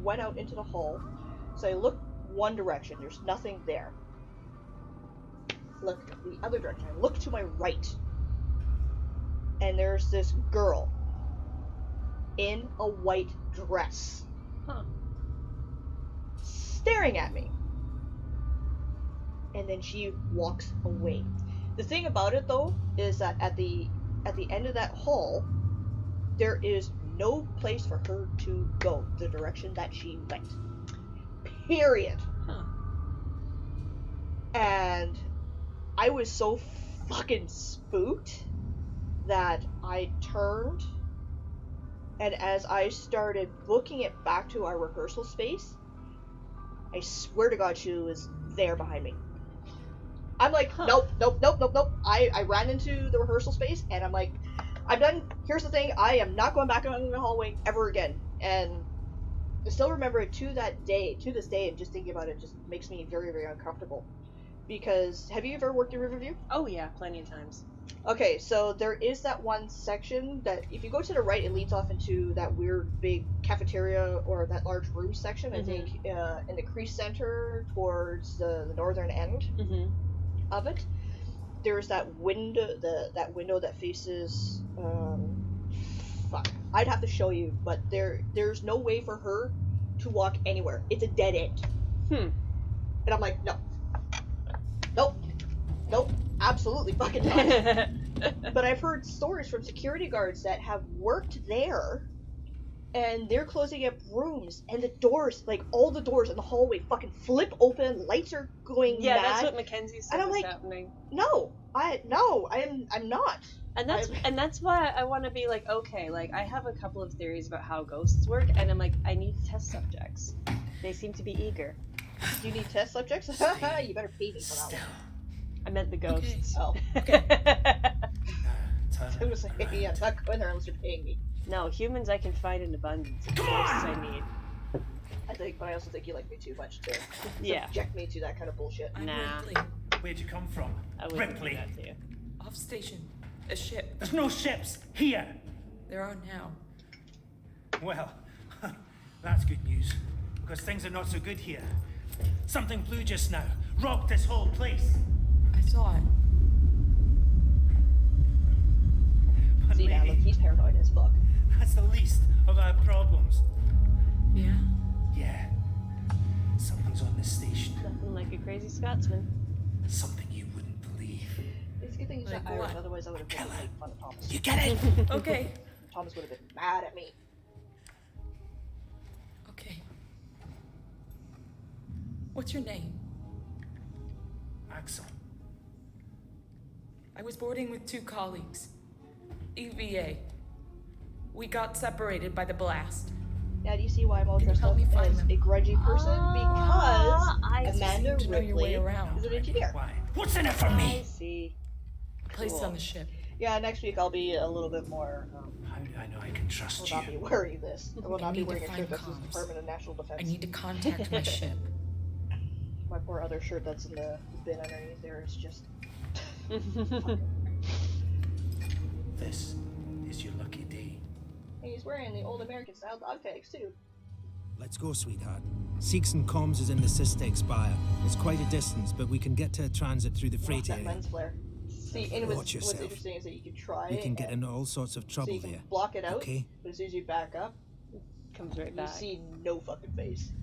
went out into the hall. So I looked one direction, there's nothing there. Look the other direction, I look to my right, and there's this girl in a white dress, staring at me, and then she walks away. The thing about it, though, is that at the end of that hall, there is no place for her to go the direction that she went. Period. Huh. And I was so fucking spooked that I turned, and as I started booking it back to our rehearsal space, I swear to God she was there behind me. I'm like, nope. I ran into the rehearsal space, and I'm like, I'm done. Here's the thing, I am not going back in the hallway ever again. And I still remember it to this day, and just thinking about it just makes me very, very uncomfortable. Because, have you ever worked in Riverview? Oh yeah, plenty of times. Okay, so there is that one section that, if you go to the right, it leads off into that weird big cafeteria, or that large room section, I think, in the Crease Center, towards the northern end of it. There's that window, that window that faces, fuck, I'd have to show you, but there's no way for her to walk anywhere. It's a dead end. And I'm like, nope, absolutely fucking not. But I've heard stories from security guards that have worked there, and they're closing up rooms, and the doors, like all the doors in the hallway, fucking flip open. Lights are going mad. That's what Mackenzie said was happening. No, I'm not. And that's why I want to be like, okay, like I have a couple of theories about how ghosts work, and I'm like, I need test subjects. They seem to be eager. You need test subjects? You better pay me for that one. I meant the ghosts. Okay. I was like, yeah, I'm not going there unless you're paying me. No, humans I can find in abundance. It's the ghosts I need. But I also think you like me too much to subject me to that kind of bullshit. Nah. Where'd you come from? I wouldn't Ripley. do that to you. Off station. A ship. There's no ships here. There are now. Well, that's good news, because things are not so good here. Something blew just now. Rocked this whole place. I saw it. But see, now look, he's paranoid as fuck. That's the least of our problems. Yeah? Yeah. Something's on this station. Nothing like a crazy Scotsman. Something you wouldn't believe. It's a good thing he's not Like Irish, what? otherwise I would have been making fun of Thomas. You get it? Okay. Thomas would have been mad at me. Okay. What's your name? Axel. I was boarding with 2 colleagues. EVA. We got separated by the blast. Now do you see why I'm all dressed up as a grungy person? Because Amanda Ripley is an engineer. Why? What's in it for me? I see. Placed on the ship. Yeah, next week I'll be a little bit more. How do I know I can trust I will not be wearing this. I will not be wearing a shirt that says comms. Department of National Defense. I need to contact my ship. My poor other shirt that's in the bin underneath there is just. This is your lucky day. And he's wearing the old American style dog tags too. Let's go, sweetheart. Seeks and Comms is in the Cystic Spire. It's quite a distance, but we can get to transit through the freight That area. lens flare. See, and Watch what's yourself. interesting is that you can try You can it get into all sorts of trouble so you can there. block it out, Okay? but as soon as you back up, comes right you back. see no fucking face.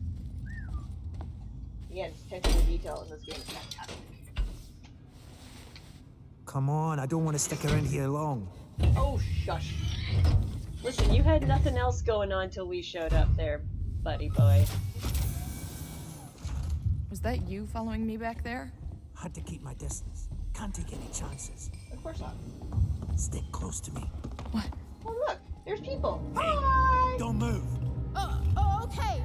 Again, attention to detail in this game is fantastic. Come on, I don't want to stick around here long. Oh, shush. Listen, you had nothing else going on till we showed up there, buddy boy. Was that you following me back there? Had to keep my distance. Can't take any chances. Of course not. Stick close to me. What? Oh, look, there's people. Hey, Hi! don't move.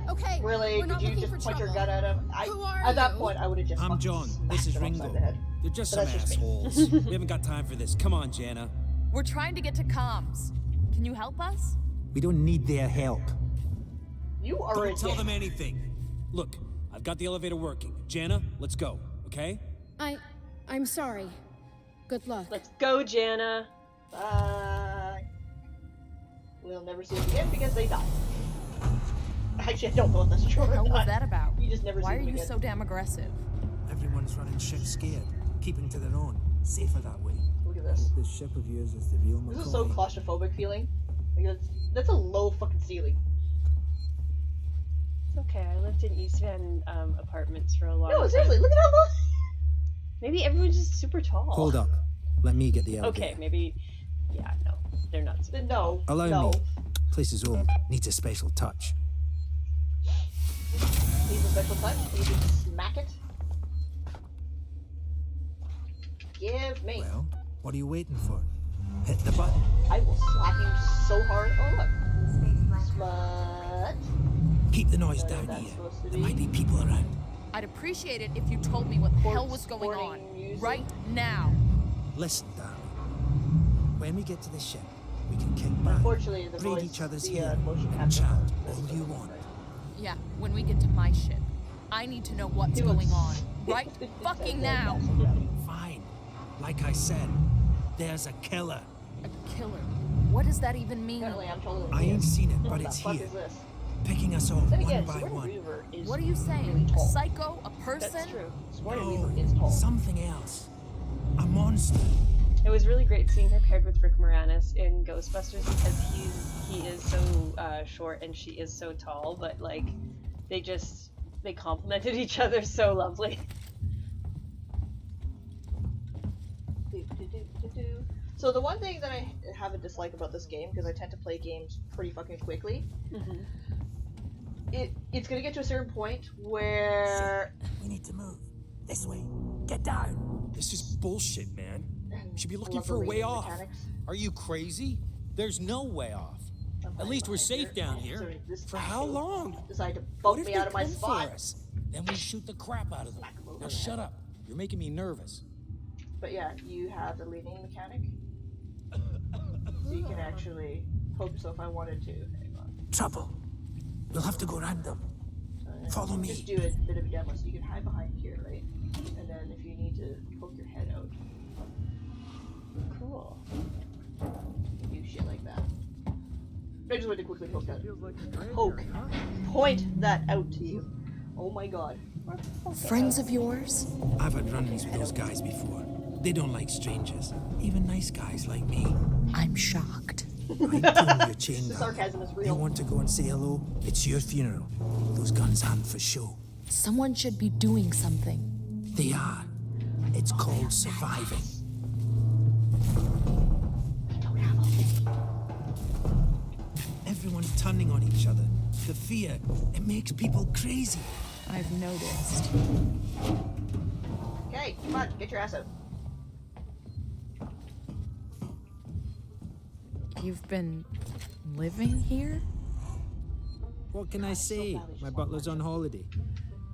Okay. Really? Did you just point your gun at him? At that point, I would have just. I'm John. This is Ringo. They're just But some that's just me. assholes. We haven't got time for this. Come on, Jana. We're trying to get to comms. Can you help us? We don't need their help. You are Don't a tell dick. them anything. Look, I've got the elevator working. Jana, let's go, okay? I'm sorry. Good luck. Let's go, Jana. Bye. We'll never see them again because they die. Actually, I don't know if that's true or What not. was that about? You just never Why see are them you again. so damn aggressive? Everyone's running shit scared, keeping to their own. Safer that way. Look at this. This ship of yours is the real McCoy. This is so claustrophobic feeling. Like that's a low fucking ceiling. It's okay, I lived in East Van apartments for a long time. No, seriously, look at how low. Maybe everyone's just super tall. Hold up. Let me get the elevator. Okay, maybe. Yeah, no, they're not super tall. Allow me. Place is old. Needs a special touch. Needs a special touch? You can smack it? Give me. Well, what are you waiting for? Hit the button. I will slap you so hard. Oh, look. Smut. Keep the noise down here. There might be people around. I'd appreciate it if you told me what the hell was going on. Right now. Listen, darling. When we get to the ship, we can kick back, Unfortunately, the braid voice, each other's the, hair, motion and capture chat is all you want. Yeah, when we get to my ship. I need to know what's going on. Right fucking now. Fine. Like I said, there's a killer. A killer? What does that even mean? I ain't seen it, but it's here. Picking us off one by one. What are you saying? A psycho? A person? That's true. No, something else. A monster. It was really great seeing her paired with Rick Moranis in Ghostbusters because he is so short and she is so tall, but like they complemented each other so lovely. So the one thing that I have a dislike about this game, because I tend to play games pretty fucking quickly, it's gonna get to a certain point where we need to move this way. Get down. This is bullshit, man. We should be looking for a way off. Are you crazy? There's no way off. At least we're safe down here. For how long? Decide to bump me out of my spot. Then we shoot the crap out of them. Now shut up. You're making me nervous. But yeah, you have the leaning mechanic. So you can actually poke, so if I wanted to. Hang on. Trouble. You'll have to go around them. Follow me. Just do a bit of a demo, so you can hide behind here, right? And then if you need to poke your head out. Cool. Do shit like that. I just want to quickly poke that. Point that out to you. Oh my god. Friends of yours? I've had run-ins with those guys before. They don't like strangers. Even nice guys like me. I'm shocked. I'm pulling your chain The down. sarcasm is You real. want to go and say hello? It's your funeral. Those guns aren't for show. Someone should be doing something. They are. It's called surviving. Everyone's turning on each other. The fear, it makes people crazy. I've noticed. Okay, come on, get your ass out. You've been living here? What can I say? My butler's on holiday.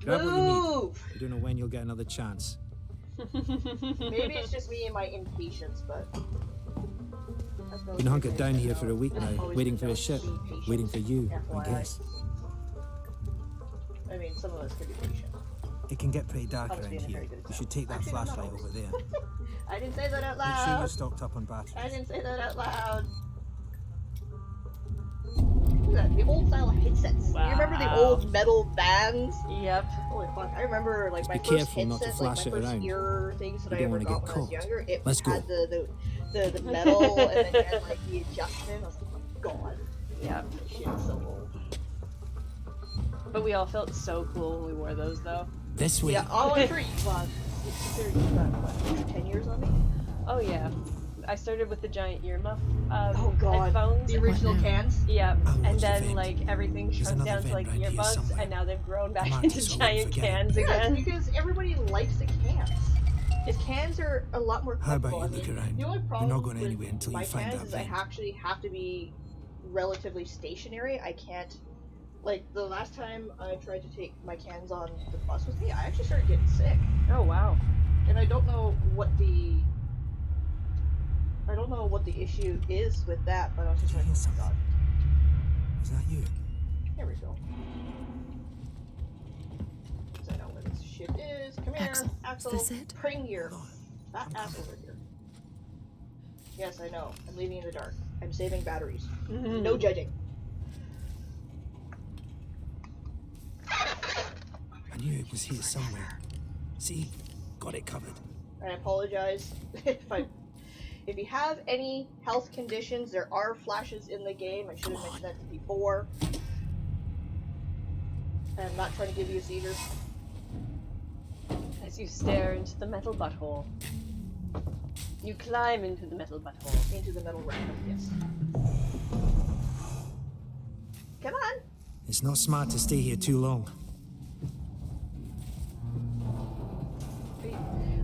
Grab what you need. I don't know when you'll get another chance. Maybe it's just me and my impatience, but... Been hunkered down here for a week now, waiting for a ship. Waiting for you, I guess. I mean, some of us could be patient. It can get pretty dark around here. You should take that flashlight over there. I didn't say that out Make sure you're loud. stocked up on batteries. I didn't say that out loud. Look at that, the old style headsets. Wow. You remember the old metal bands? Yep. Holy fuck! I remember like my Be first careful not to headset, flash like my it first around. ear things that You I don't ever wanna got get when I was caught. younger. It Let's had go. the metal and then it had like the adjustment. I was like, oh my god. Yep. This shit is so old. But we all felt so cool when we wore those, though. This way. Yeah, oh, I'm sure you've got 10 years on me. Oh yeah. I started with the giant earmuff Oh god, headphones. the original cans. Yeah, I'll and watch the then vent. like everything There's shrunk another down to like vent round here earbuds, somewhere. and now they've grown back Mark into this, I won't giant forget. cans Yeah, again. because everybody likes the cans. If cans are a lot more How about comfortable. you look around? The only You're problem not going with anywhere until my you find cans that is I vent. actually have to be relatively stationary. I can't, like the last time I tried to take my cans on the bus with me, I actually started getting sick. Oh wow. And I don't know what the issue is with that, but I was just like, oh god. Is that you? There we go. Because I know where this shit is. Come here, Axel. is this it? Bring your fat ass over here. Yes, I know. I'm leaving in the dark. I'm saving batteries. No judging. I knew it was here somewhere. See? Got it covered. I apologize if you have any health conditions. There are flashes in the game. I should have mentioned that before. I'm not trying to give you a seizure. As you stare into the metal butthole. You climb into the metal butthole. Into the metal rectum, yes. Come on! It's not smart to stay here too long.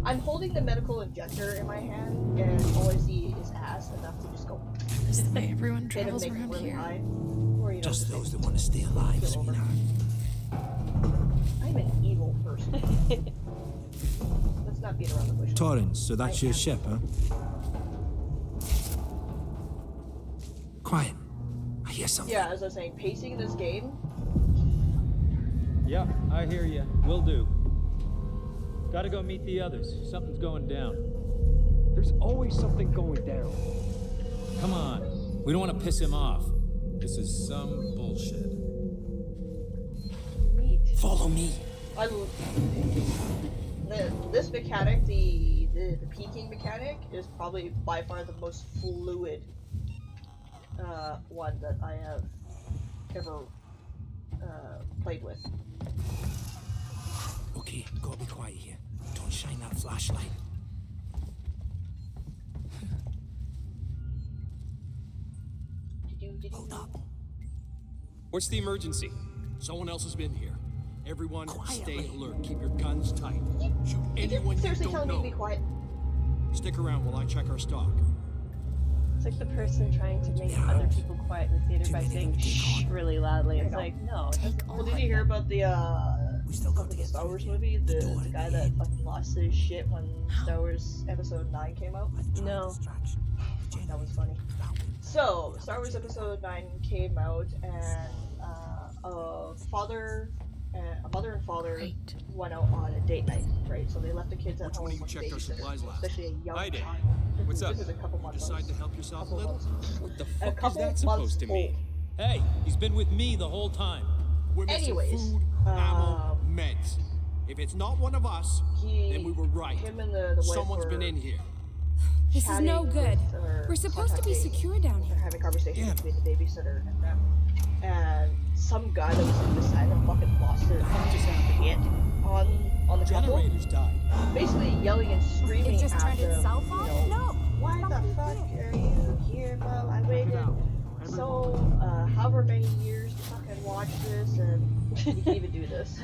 I'm holding the medical injector in my hand, and all I see is ass enough to just go. This is the way everyone travels make around really here. high, or, you know, Just those that want to stay alive, sweetheart. I'm an evil person. Let's not beat around the bush. Torrens, so that's your ship, huh? Quiet. I hear something. Yeah, as I was saying, pacing in this game. Yeah, I hear you. Will do. Gotta go meet the others. Something's going down. There's always something going down. Come on. We don't want to piss him off. This is some bullshit. Follow me. I love this mechanic, the peeking mechanic, is probably by far the most fluid one that I have ever played with. Okay, gotta be quiet here. Don't shine that flashlight. Hold up. What's the emergency? Someone else has been here. Everyone, stay alert. Keep your guns tight. Shoot anyone you Seriously don't telling me know. to be quiet? Stick around while I check our stock. It's like the person trying to make other people quiet in the theater by saying shh really loudly. It's like, no. Well, did you hear about the Star Wars movie? The guy that fucking lost his shit when Star Wars Episode 9 came out? No. That was funny. So, Star Wars Episode 9 came out, and a mother and father went out on a date night, right? So they left the kids at home with babysitters, especially a young child. What's up? This is a couple months. Decide to help yourself a little? What the fuck is that supposed to mean? Hey, he's been with me the whole time. We're missing food, ammo, meds. If it's not one of us, then we were right. Him and the wife Someone's been in here. This is no good. We're supposed to be secure down here. They're having a conversation between the babysitter and them. And some guy that was in the side of fucking lost their shit on the Generators died. Basically yelling and screaming It just at turned them, itself on? you know, No. why the fuck are you here, Mom? I waited however many years to fucking watch this, and you can even do this.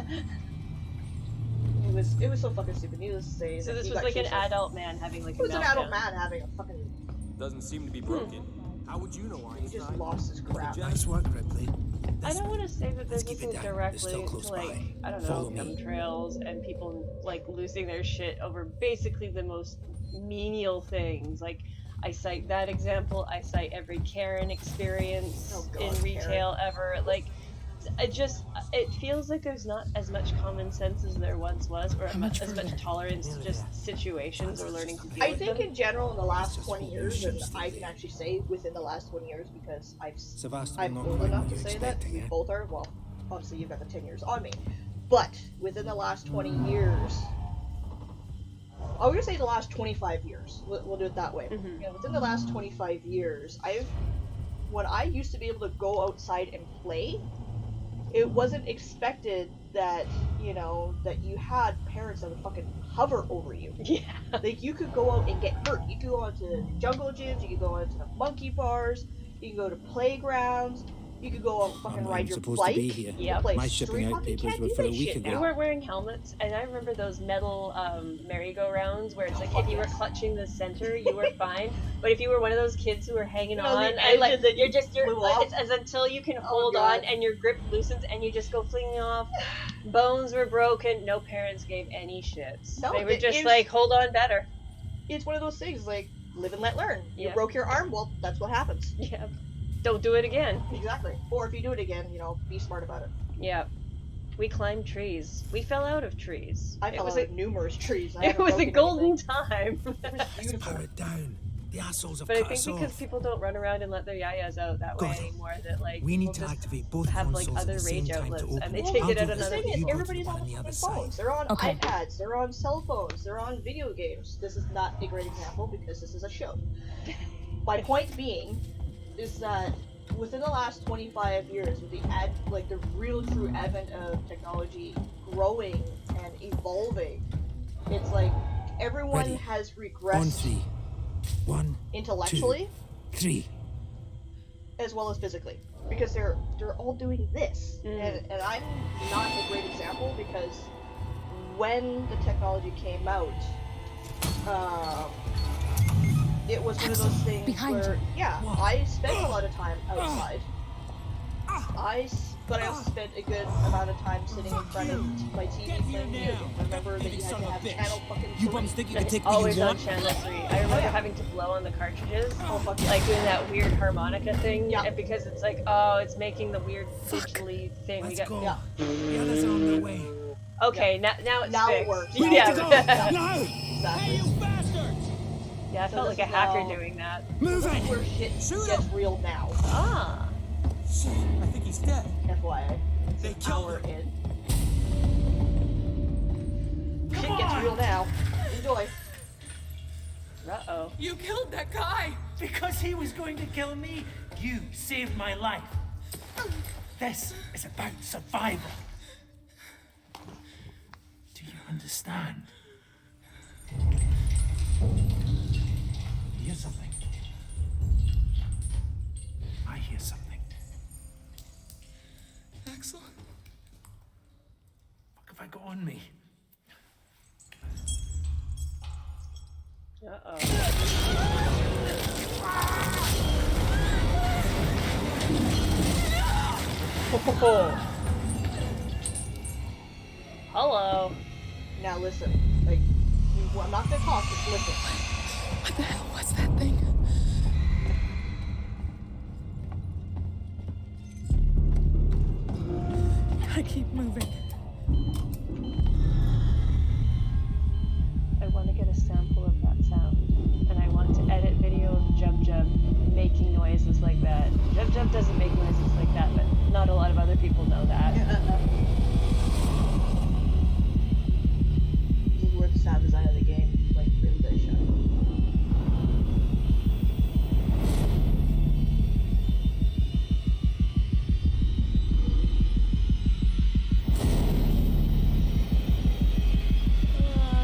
It was so fucking stupid. Needless to say. So this was like an adult man having like a meltdown. It was an adult man having a fucking. Doesn't seem to be broken. How would you know, Einstein? He just lost his crap. Nice work, Ripley. I don't want to say that this keep it isn't down. directly They're still close to like, by. I don't know, Follow me. chemtrails and people like losing their shit over basically the most menial things. Like, I cite that example, I cite every Karen experience in retail ever. Like, it feels like there's not as much common sense as there once was, or as much tolerance to just situations or learning to deal with them. I think in general in the last 20 years, and I can actually say within the last 20 years because I'm old enough to say that, we both are, well, obviously you've got the 10 years on me, but within the last 20 years, I'm going to say the last 25 years, we'll do it that way. Mm-hmm. You know, within the last 25 years, when I used to be able to go outside and play, it wasn't expected that, you know, that you had parents that would fucking hover over you. Yeah. Like, you could go out and get hurt. You could go out to jungle gyms, you could go out to the monkey bars, you can go to playgrounds, you could go out and fucking ride your supposed bike. to be here. You play My shipping out papers were for a week ago. We weren't wearing helmets, and I remember those metal merry-go-rounds where it's like if you were clutching the center, you were fine. But if you were one of those kids who were hanging on, and like it's as until you can hold on and your grip loosens and you just go flinging off. Bones were broken. No parents gave any shits. No, they were just like, hold on better. It's one of those things like live and let learn. You Yeah. broke your arm, well, that's what happens. Yeah. Don't do it again. Exactly. Or if you do it again, you know, be smart about it. Yeah. We climbed trees. We fell out of trees. I fell out of numerous trees. It was a golden time. Let's power it down. The assholes have But I cut think us because off. people don't run around and let their yayas out that way anymore, that like We need people to just activate both have like consoles at other the same rage time to outlets, open and they them. take I'll it do out this. another. The thing is, You go to everybody's the on one on the other fucking phones. side. They're on Okay. iPads, they're on cell phones, they're on video games. This is not a great example because this is a show. My point being is that within the last 25 years, with the real true advent of technology growing and evolving, It's like everyone Ready. has On regressed 3. 1, intellectually 2, 3. as well as physically, because they're all doing this, and I'm not a great example because when the technology came out, it was one of those things where I spent a lot of time outside. But I also spent a good amount of time sitting in front of my TV playing music. Remember that you had to have channel fucking 3. You bums think you can take Always me on on? channel 3. I remember having to blow on the cartridges, like doing that weird harmonica thing, and because it's like, oh, it's making the weird digitally thing. Let's We got, go. The others are on their way. Okay, now it's now fixed. it works. We need to go. Now. Exactly. Yeah, I felt like a hacker doing that. Move it. Where shit gets real now. Ah. Shit, I think he's dead. FYI. They killed him. In. Shit gets real now. Enjoy. Uh-oh. You killed that guy! Because he was going to kill me, you saved my life. This is about survival. Do you understand? Hear something? I hear something. Axel? What have I got on me? Uh-oh. Hello. Now listen. Like, I'm not gonna talk, just listen. What the hell was that thing? Gotta keep moving. I want to get a sample of that sound, and I want to edit video of Jub Jub making noises like that. Jub Jub doesn't make noises like that, but not a lot of other people know that. This is where the sound design of the game, like, really does shine.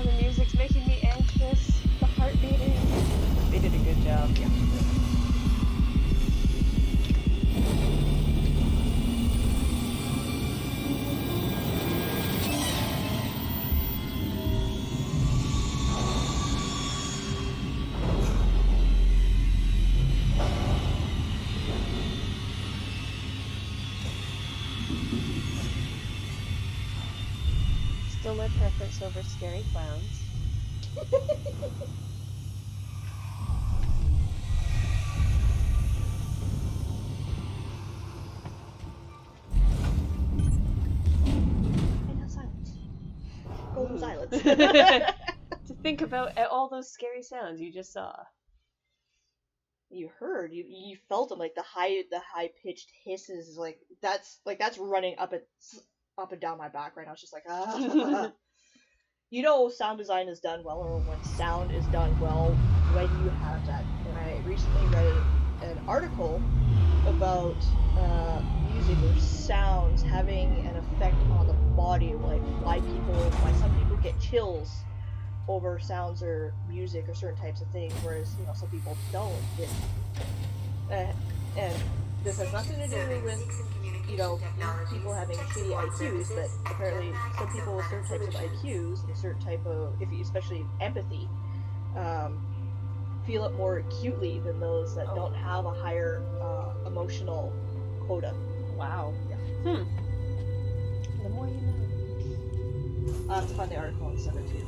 The music's making me anxious. The heart beating. They did a good job. Yeah. Still my preference over scary clowns. Golden silence. To think about all those scary sounds you just saw. You heard, you felt them, like the high pitched hisses, like that's running up and down my back right now. It's just like ah. You know, sound design is done well, or when sound is done well, when you have that. And I recently read an article about music or sounds having an effect on the body, like why some people get chills over sounds or music or certain types of things, whereas some people don't. And this has nothing to do with people having shitty IQs, but apparently some people with certain types of IQs and certain type of, especially empathy, feel it more acutely than those that don't have a higher emotional quota. Wow. Yeah. The more you know. I'll have to find the article and send it to you.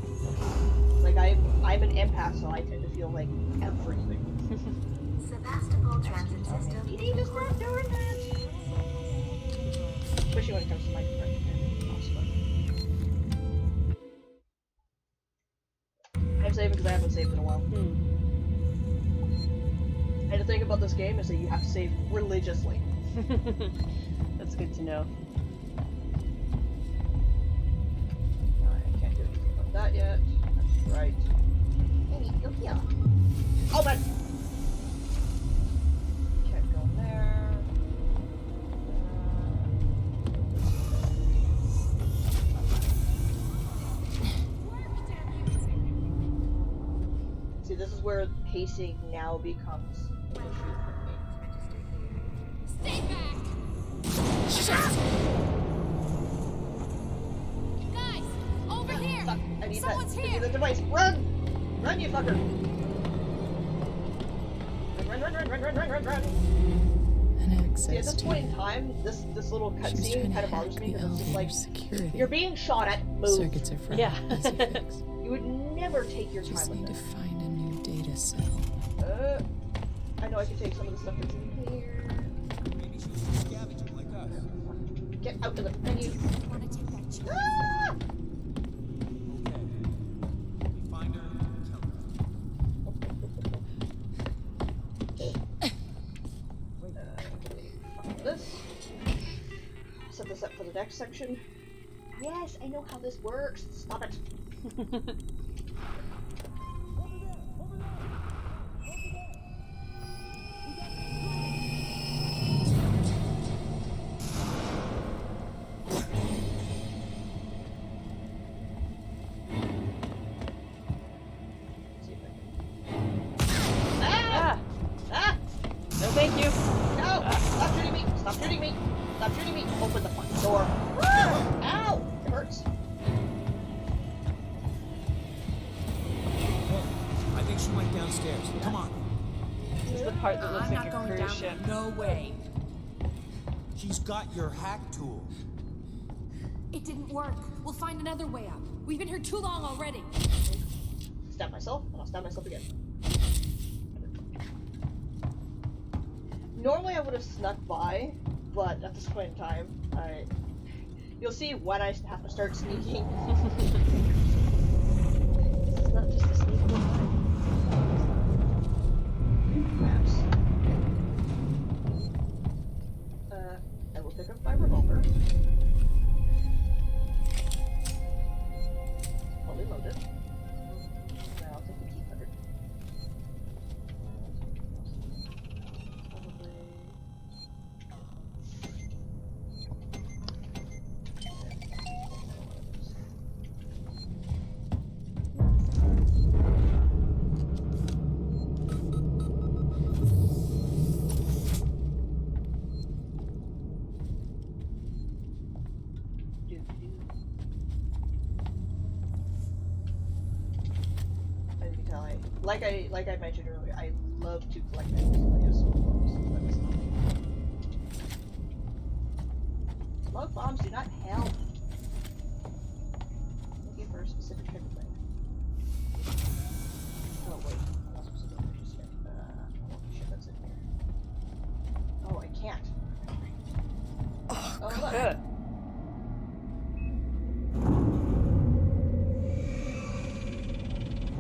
Like, I'm an empath, so I tend to feel like everything. Sebastopol transit system. You need to stop doing that! Especially when it comes to my depression and also. I'm saving because I haven't saved in a while. And the thing about this game is that you have to save religiously. That's good to know. I can't do anything about that yet. That's right. Hey, go here. Oh, but can't go there. this is where pacing now becomes an issue for me. Stay back! Guys, over here! Fuck, I need Someone's that. I here! need the device. Run! Run, you fucker! Run. An access See, at this point in time, this little cutscene kind of bothers me because it's just like, security. you're being shot at, move. Circuits are fried. Yeah. Easy fix. You would never take your Just time need with to this. find a new data cell. I know I can take some of the stuff that's in here. Get out of the menu. Ah! This. Set this up for the next section. Yes, I know how this works. Stop it. No, thank you. No! Stop shooting me! Stop shooting me! Stop shooting me! Open the fucking door! Ow! It hurts. I think she went downstairs. Come on. This is the part that looks like a cruise ship. No way. She's got your hack tool. It didn't work. We'll find another way up. We've been here too long already. Stab myself, and I'll stab myself again. Normally I would have snuck by, but at this point in time, you'll see when I have to start sneaking. It's not just a sneak maps. I will pick up my revolver. Fully loaded. Now I'll take the key cutter. Like I mentioned earlier, I love to collect items. Smoke bombs do not help. Looking for a specific type of thing. Oh wait, I'm not supposed to go there just yet. Holy shit, that's in here. Oh, I can't. Oh look.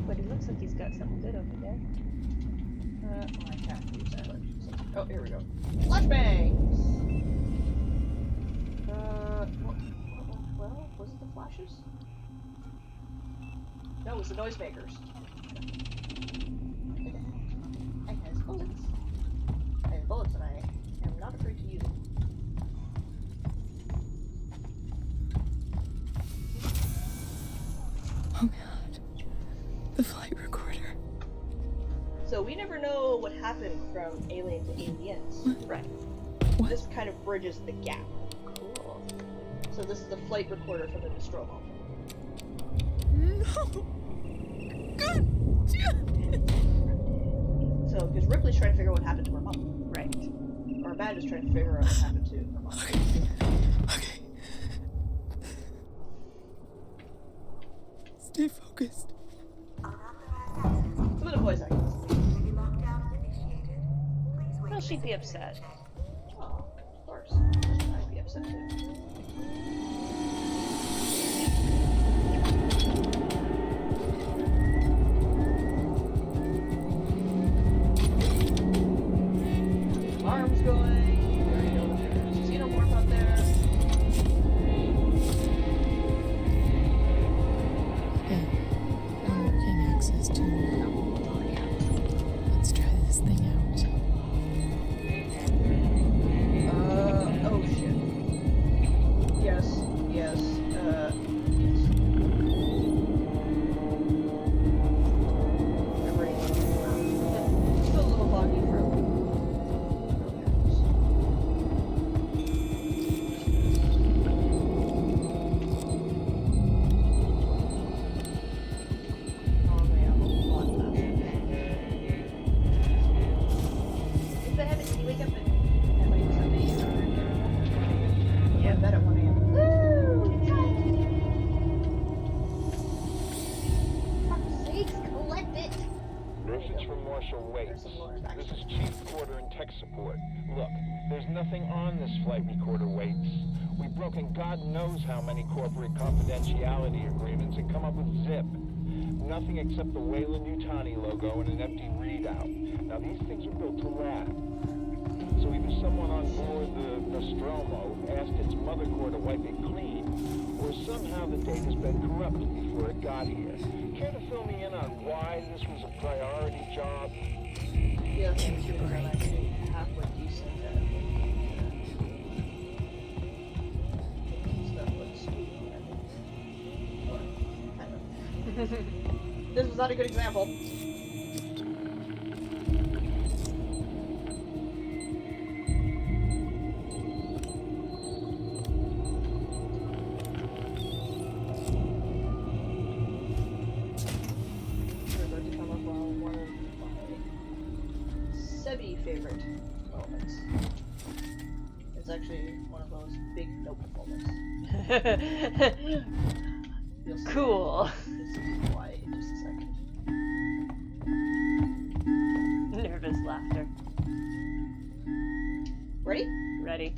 But it looks like he's got something good over there. Oh, I can't use that. Oh, here we go. Flashbangs! Well, was it the flashes? No, it was the noisemakers. I has bullets. I have bullets and I am not afraid to use them. Oh god. The flight recorder. So we never know what happened from Alien to Aliens. Right. What? This kind of bridges the gap. Cool. So this is the flight recorder from the Nostromo. No! God damn it! So, because Ripley's trying to figure out what happened to her mom. Right. Or Amanda's trying to figure out what happened to her mom. Okay. Stay focused. Some of the voice actors. Well, she'd be upset. Oh, of course. I'd be upset too. Alarm's going. We already know that there's xenomorph out there. Okay. Unlocking access to. Let's try this thing out. Oh shit. Yes. tech support. Look, there's nothing on this flight recorder, Waits. We've broken God knows how many corporate confidentiality agreements and come up with zip. Nothing except the Weyland-Yutani logo and an empty readout. Now, these things are built to last. So either someone on board the Nostromo asked its mother core to wipe it clean, or somehow the data's been corrupted before it got here. Care to fill me in on why this was a priority job? Yeah, give me a break. Half what you said. This was not a good example. Favorite moments. It's actually one of those big nope moments. Cool. This is why in just a second. Nervous laughter. Ready? Ready.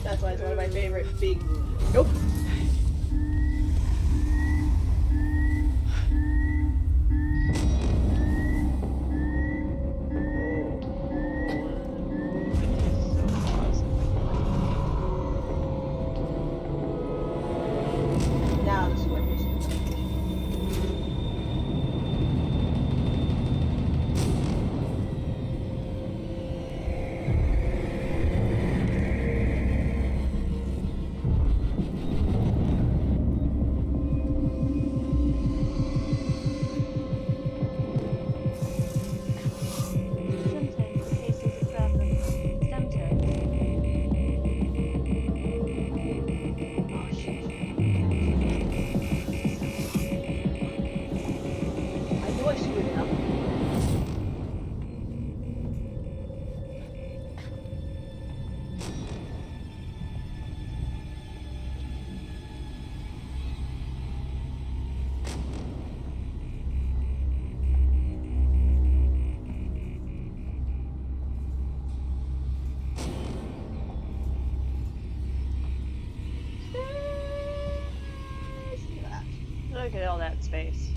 That's why it's one of my favorite big nope. Now this is what you're saying. Look at all that space.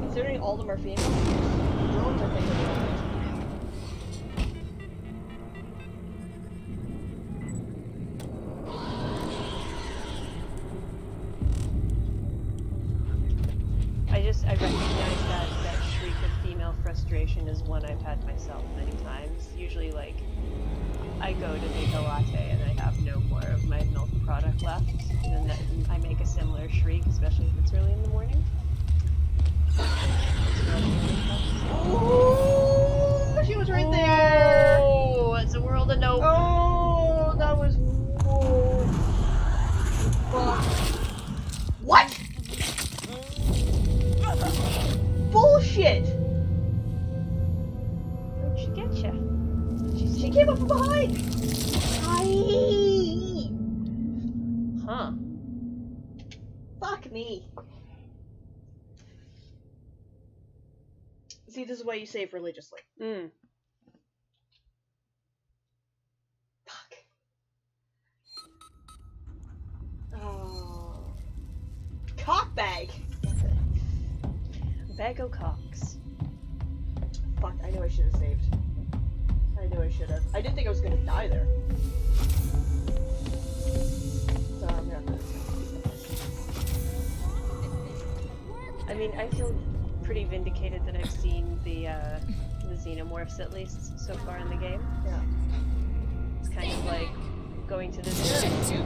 Considering all of them are female, drones I think are all I recognize that shriek of female frustration is one I've had myself many times. Usually, like, I go to make a latte and I have no more of my milk product left, and then I make a similar shriek, especially if it's early in the morning. Oh, she was right there! Oh, it's a world of nope. Oh, that was... Whoa. Fuck. What? Bullshit! Where'd she get you? She came up from behind! Huh. Fuck me. See, this is why you save religiously. Mm. Fuck. Oh. Cockbag! Sebago Cox. Fuck, I knew I should have saved. I knew I should have. I didn't think I was gonna die there. So I'm gonna have to... I mean, I feel pretty vindicated that I've seen the xenomorphs at least so far in the game. Yeah. It's kind of like going to this you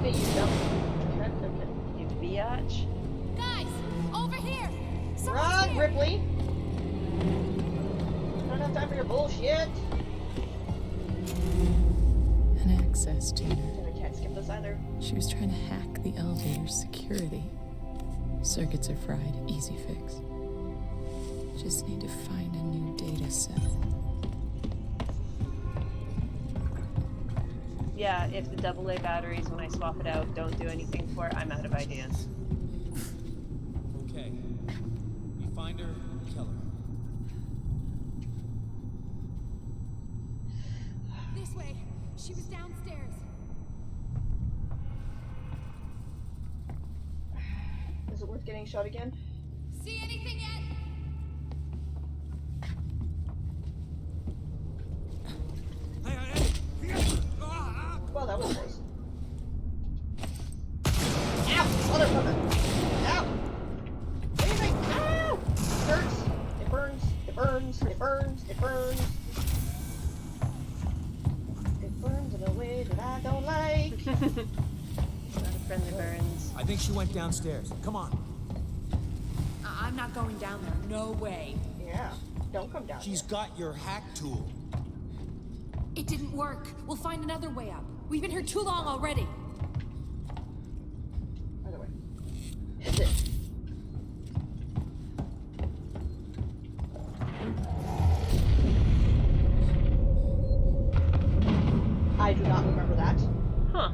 biatch. Guys, over here! Run, Ripley! I don't have time for your bullshit! An access tuner. I can't skip this either. She was trying to hack the elevator's security. Circuits are fried, easy fix. Just need to find a new data set. Yeah, if the AA batteries, when I swap it out, don't do anything for it, I'm out of ideas. Okay. You find her, kill her. This way. She was downstairs. Is it worth getting shot again? See anything yet? Well, that was close. Ow! Motherfucker! Ow! Anything! Ow! It hurts! It burns! It burns! It burns! It burns! It burns in a way that I don't like! It's not a friendly burns. I think she went downstairs. Come on. I'm not going down there. No way. Yeah. Don't come down. She's got your hack tool. It didn't work. We'll find another way up. We've been here too long already. Other way. Hit it. I do not remember that. Huh.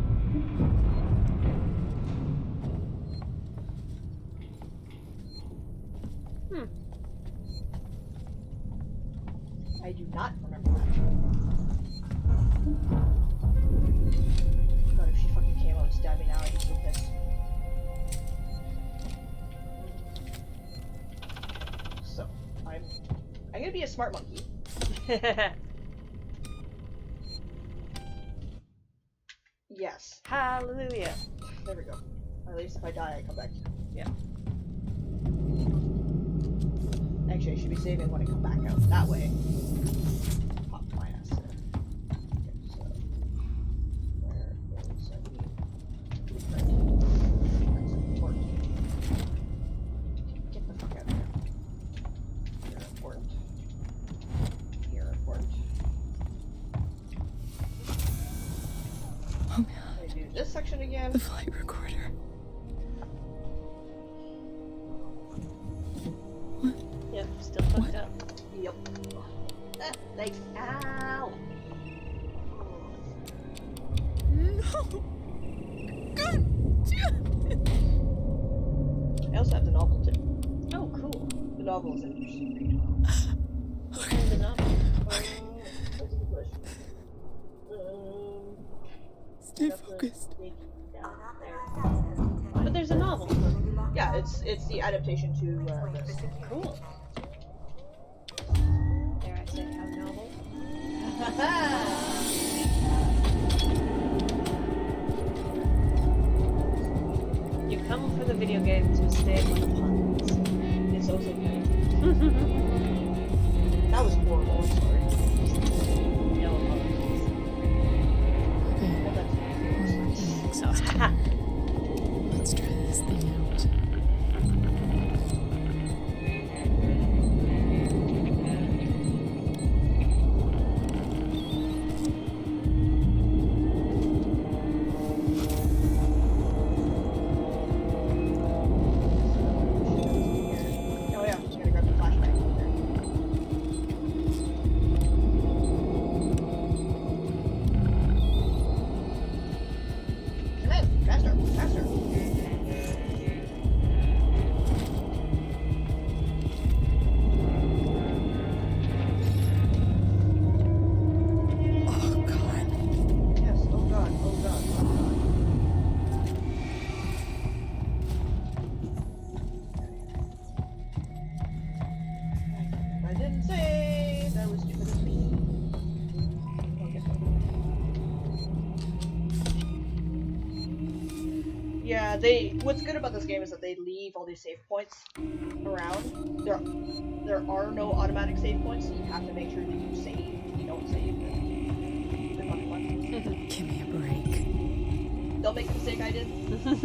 I do not remember that. God, if she fucking came out and stabbed me now, I'd be so pissed. So, I'm gonna be a smart monkey. Yes. Hallelujah. There we go. At least if I die, I come back. Yeah. Actually, I should be saving when I come back out. That way. Pop my ass there. Okay, so. Where is I need blueprint? That's important. Get the fuck out of here. You're important. You're important. Oh god. I do this section again. The flight recorder. Yep, still fucked up. Yep. Thanks. Ow! No! God damn it! I also have the novel too. Oh, cool. The novel is an interesting read. What kind of novel? That's a good question. Stay focused. But there's a novel. Yeah, it's the adaptation to this. Cool. Dare I say how novel? You come for the video game to stay on the puns. It's also good. That was horrible, I'm sorry. No apologies. Okay. Let's try this thing out. Oh yeah, I'm just gonna grab the flashback. Come in, faster, faster. Oh god. Yes, oh god, oh god, oh god. Yeah, what's good about this game is that they leave all these save points around. There are no automatic save points, so you have to make sure that you save. If you don't save, then they're not fun. Give me a break. Don't make the mistake I did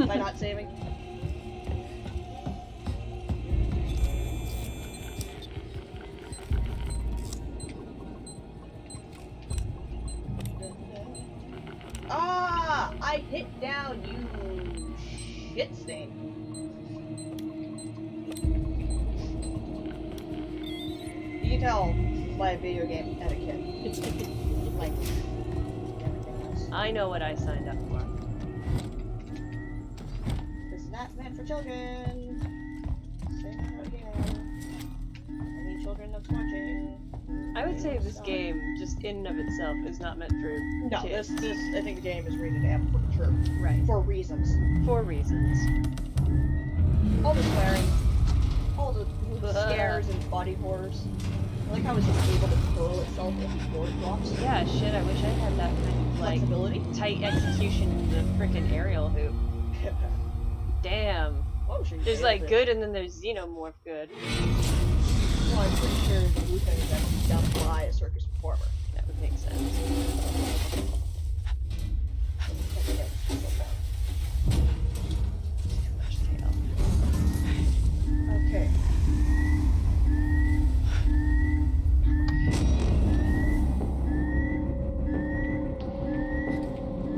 by not saving. Ah! I hit down, you shit stain. You can tell by video game etiquette. Language. I know what I signed up for. This is not meant for children. Say that again. Any children that's watching. I would say this game, just in and of itself, is not meant for No, kids. this I think the game is rated M for mature. Right. For reasons. For reasons. All the swearing. All the scares and body horrors. I like how it's just able to curl itself before it drops. Yeah, shit, I wish I had that kind of, like, flexibility. Tight execution in the frickin' aerial hoop. Damn. Well, I'm sure you There's, nailed like, it. good and then there's xenomorph good. Well, I'm pretty sure the blue thing is actually done by a circus performer. That would make sense. Okay.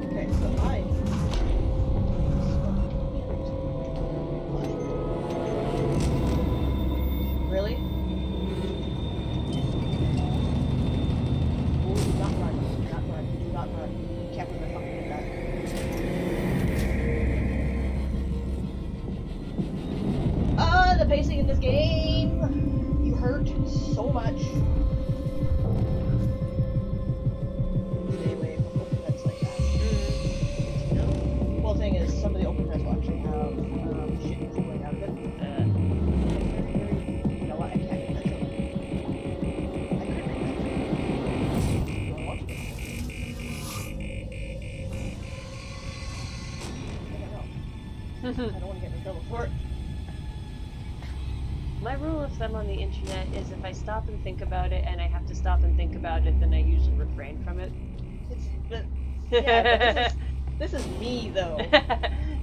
Okay, so Really? Oh, do not run. Do not run. Do not run. You can't believe I fucking did that. The pacing in this game! You hurt so much. Stay away from open vents like that. Well, the thing is, some of the open vents will actually have shit coming out of it. You know what? I can't get that to I could make that. Do I want to? I don't want to get in trouble for it. My rule if I'm on the internet is if I stop and think about it and I have to stop and think about it, then I usually refrain from it. But this is me, though.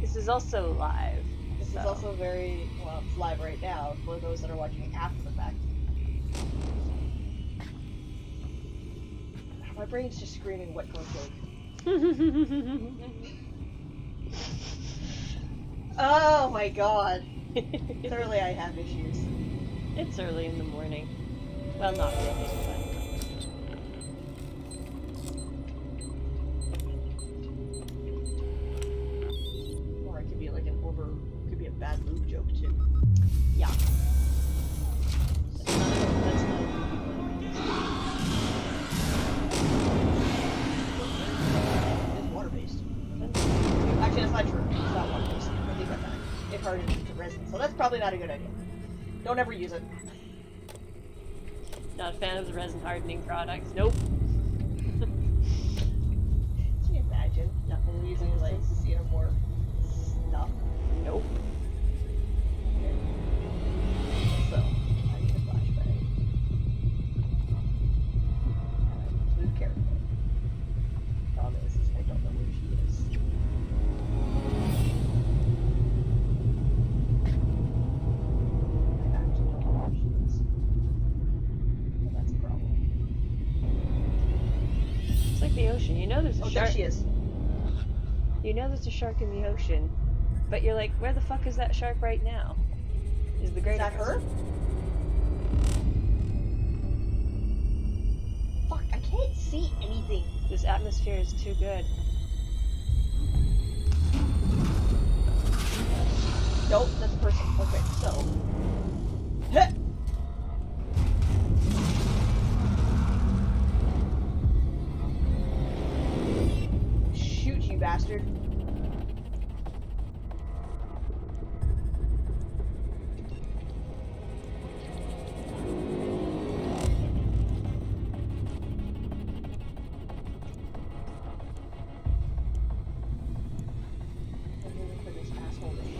This is also live. This is also very, well, it's live right now for those that are watching after the fact. My brain's just screaming wet cornflake. Oh my god. Clearly I have issues. It's early in the morning. Well, not really, but... Or it could be like could be a bad lube joke too. Yeah. That's not It's water-based. Actually, that's not true. It's not water-based. I think that back. It hardens into resin, so that's probably not a good idea. Don't ever use it. Not a fan of the resin hardening products. Nope. Can you imagine using like xenomorph stuff? Nope. Okay. So, I need a flashbang. Blue character. Problem is I don't know where she is. I actually don't know where she is. And that's a problem. It's like the ocean. You know there's a shark. There she is. You know there's a shark in the ocean, but you're like, where the fuck is that shark right now? Is the great? Is that her? Fuck! I can't see anything. This atmosphere is too good. Nope, that's a person. Okay, so. Heh. Shoot, you bastard. holding.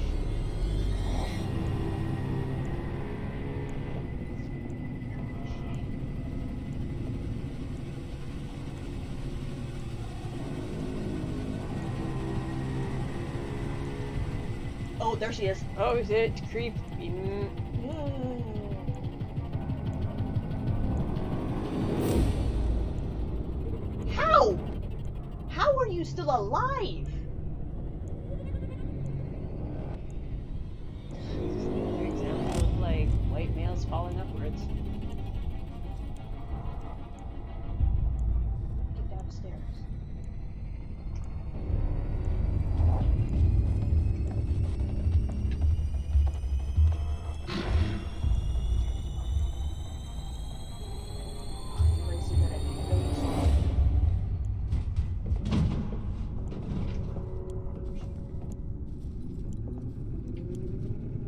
Oh, there she is. Oh, is it creepy? How? How are you still alive? Another example of like white males falling upwards. Get downstairs.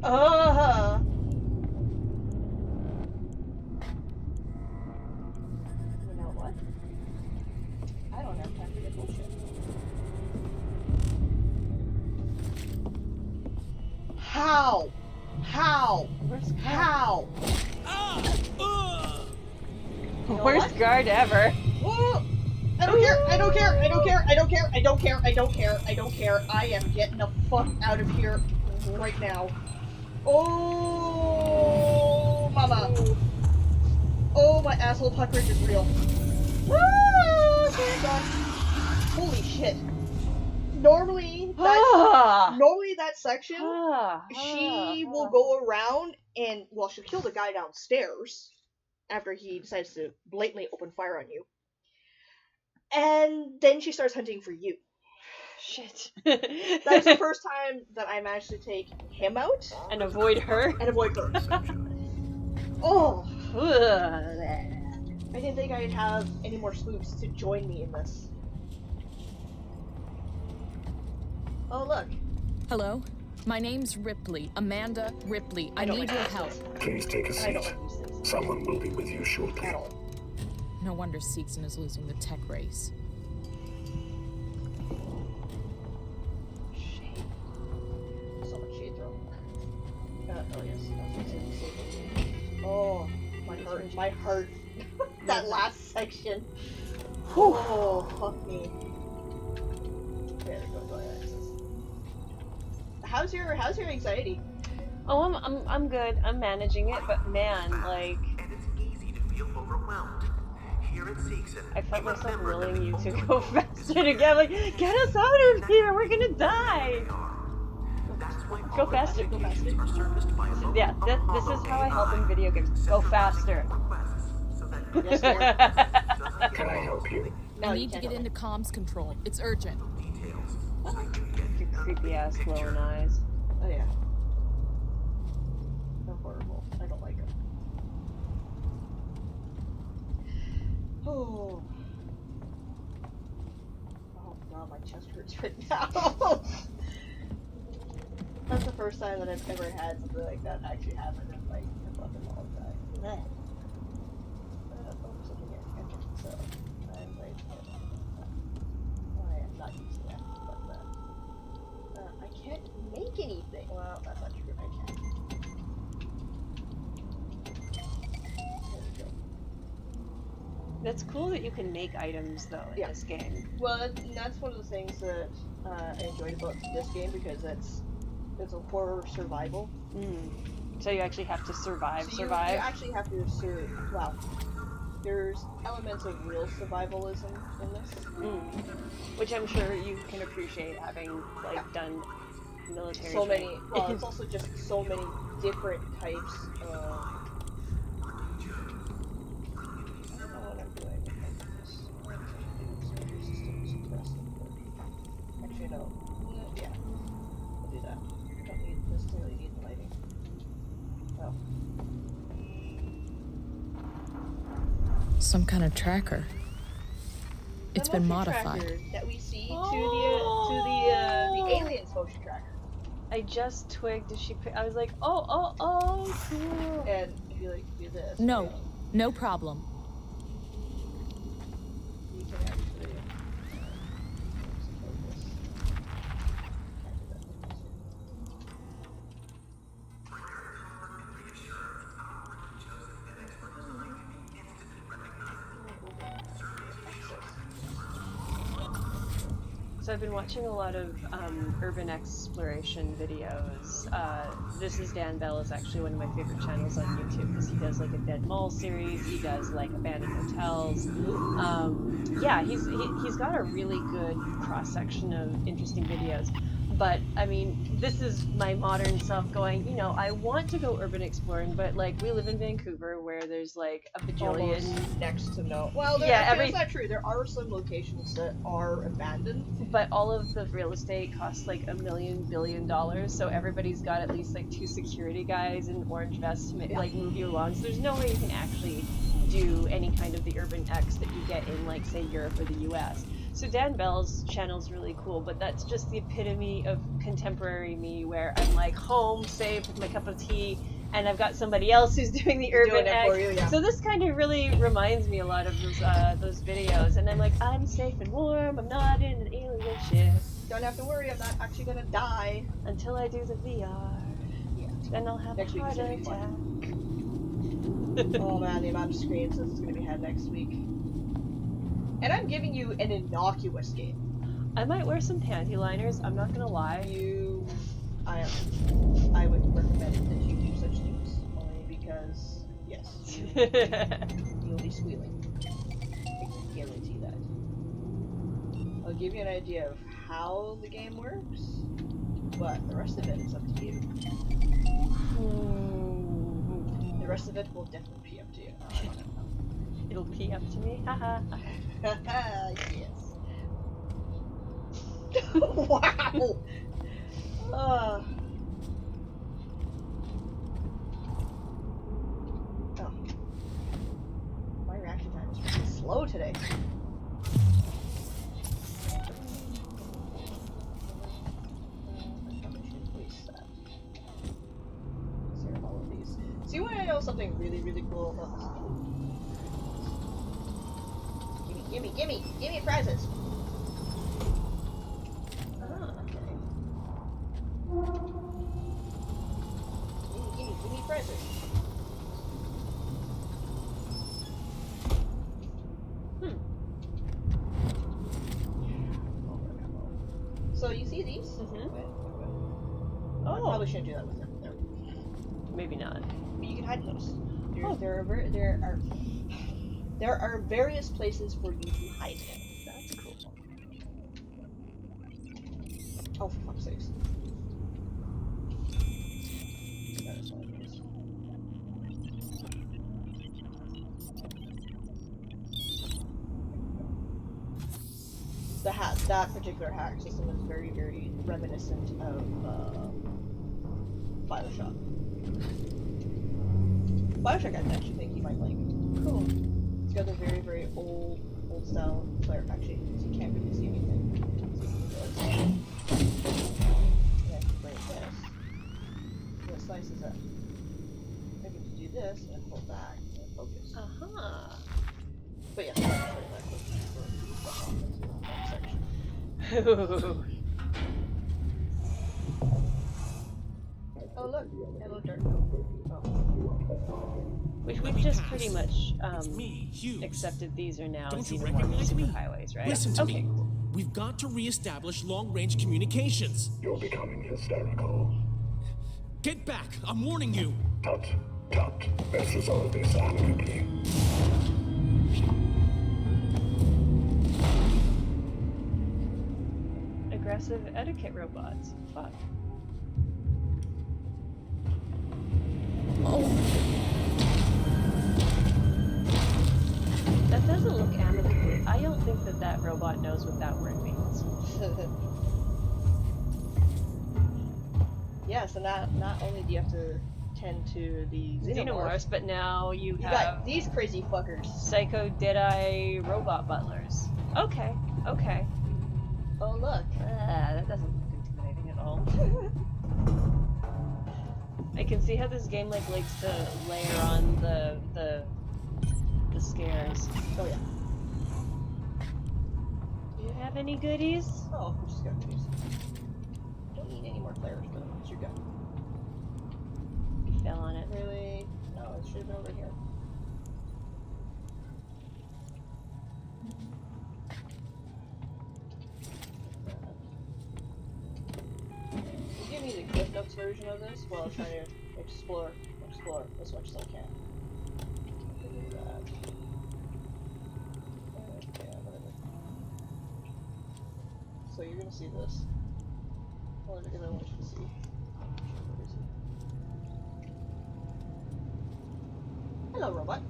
You know what? I don't have time for your bullshit. How? How? How? Worst guard ever. Whoa! I don't care, I don't care, I don't care, I don't care, I don't care, I don't care, I don't care. I am getting the fuck out of here right now. Oh, mama. Oh, my asshole puckerage is real. Ah, thank God. Holy shit. Normally that section, she will go around and, well, she'll kill the guy downstairs after he decides to blatantly open fire on you. And then she starts hunting for you. Shit. That's the first time that I managed to take him out. And avoid her? And avoid her. Oh. I didn't think I'd have any more sleuths to join me in this. Oh, look. Hello? My name's Ripley. Amanda Ripley. I need your help. Please take a seat. Someone will be with you shortly. No wonder Seegson is losing the tech race. Shade. So much shade thrown. Oh, yes. Oh, my heart. My heart. That last section. Oh, fuck me. There we go. How's your anxiety? Oh, I'm good. I'm managing it, but man, like, I felt myself willing you to go faster to get get us out of here. We're gonna die. Go faster. Go faster. Yeah, this is how I help in video games. Go faster. Yes, sir. Can I help you? I need to get into comms control. It's urgent. Your creepy ass glowing eyes. Oh yeah. They're horrible. I don't like them. Oh. Oh god, my chest hurts right now. That's the first time that I've ever had something like that actually happen in like a fucking long time. So I'm like, I am not used to that, but I can't make anything. Well, that's not true. I can't. There we go. That's cool that you can make items though in this game. Well, that's one of the things that I enjoyed about this game because it's a horror survival. So you actually have to survive. You actually have to survive. Wow. There's elements of real survivalism in this. Which I'm sure you can appreciate having done military so training. many. Well, it's also just so many different types of. I don't know what I'm doing. Actually, no. Yeah. I'll do that. I don't necessarily need the lighting. Oh. Some kind of tracker. It's been modified. That we see to the alien's motion tracker. I just twigged. I was like, oh, cool. And if you do this. No, no problem. You can actually focus. So I've been watching a lot of urban exploration videos. This is Dan Bell is actually one of my favorite channels on YouTube because he does like a Dead Mall series. He does like abandoned hotels. Yeah, he's got a really good cross section of interesting videos. But I mean, this is my modern self going, you know, I want to go urban exploring, but like we live in Vancouver where there's like a bajillion next to no. Well, that's not true. There are some locations that are abandoned, but all of the real estate costs like $1 billion, so everybody's got at least like 2 security guys in orange vests to like move you along. So there's no way you can actually do any kind of the urban X that you get in like say Europe or the US. So Dan Bell's channel's really cool, but that's just the epitome of contemporary me where I'm like home, safe with my cup of tea, and I've got somebody else who's doing the urban X. So this kind of really reminds me a lot of those videos, and I'm like, I'm safe and warm, I'm not in an alien ship. Don't have to worry, I'm not actually gonna die. Until I do the VR. Yeah. Then I'll have next a week heart is gonna be attack. Oh man, the amount of screams this is gonna be had next week. And I'm giving you an innocuous game. I might wear some panty liners, I'm not gonna lie. I would recommend that you do such things, only because, yes, you'll be squealing. I can guarantee that. I'll give you an idea of how the game works, but the rest of it is up to you. The rest of it will definitely be up to you. It'll be up to me, haha. Yes. Wow! Oh. My reaction time is really slow today. All of these. See when I know something really, really cool about this game? Gimme prizes! Give me prizes. So you see these? Oh, I probably shouldn't do that with them. No. Maybe not. But you can hide those. There are various places for you to hide them. That's cool. Oh, for fuck's sakes. That particular hack system is very, very reminiscent of Bioshock. Bioshock I actually think you might like. Cool. It's got a very, very old style player. Actually, you can't really see anything. Yeah, bring this. What slice is that? Maybe to do this and pull back and focus. But yes, I'll show you that quickly for section. Oh look, hello dirt. Which we've just pretty much accepted these are now superhighways, right? Listen to me. We've got to reestablish long-range communications. You're becoming hysterical. Get back! I'm warning you! Tut. Let's resolve this amicably. Aggressive etiquette robots. Fuck. Oh. That doesn't look amicably. I don't think that robot knows what that word means. Yes, and not only do you have to tend to the xenomorphs, but now you have got these crazy fuckers. Psycho Deadeye robot butlers. Okay. Oh look. That doesn't look intimidating at all. I can see how this game likes to layer on the scares. Oh yeah. Do you have any goodies? Oh, we just got goodies. Don't need any more players, but it's your gun. You fell on it. Really? No, it should have been over here. Night Notes version of this while trying to explore as much as I can. Do that. Okay, whatever. So you're gonna see this. What I want you to see. Where is he? Hello, robot.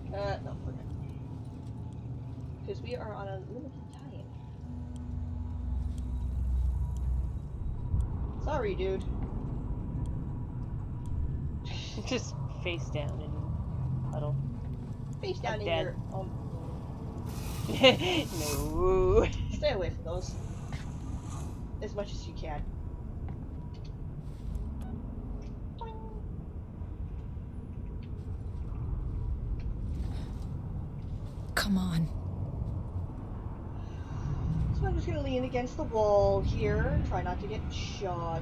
No, okay. Because we are on a limited time. Sorry, dude. Just face down and puddle. Face down in dead. your No. Stay away from those. As much as you can. Come on. So I'm just gonna lean against the wall here, try not to get shot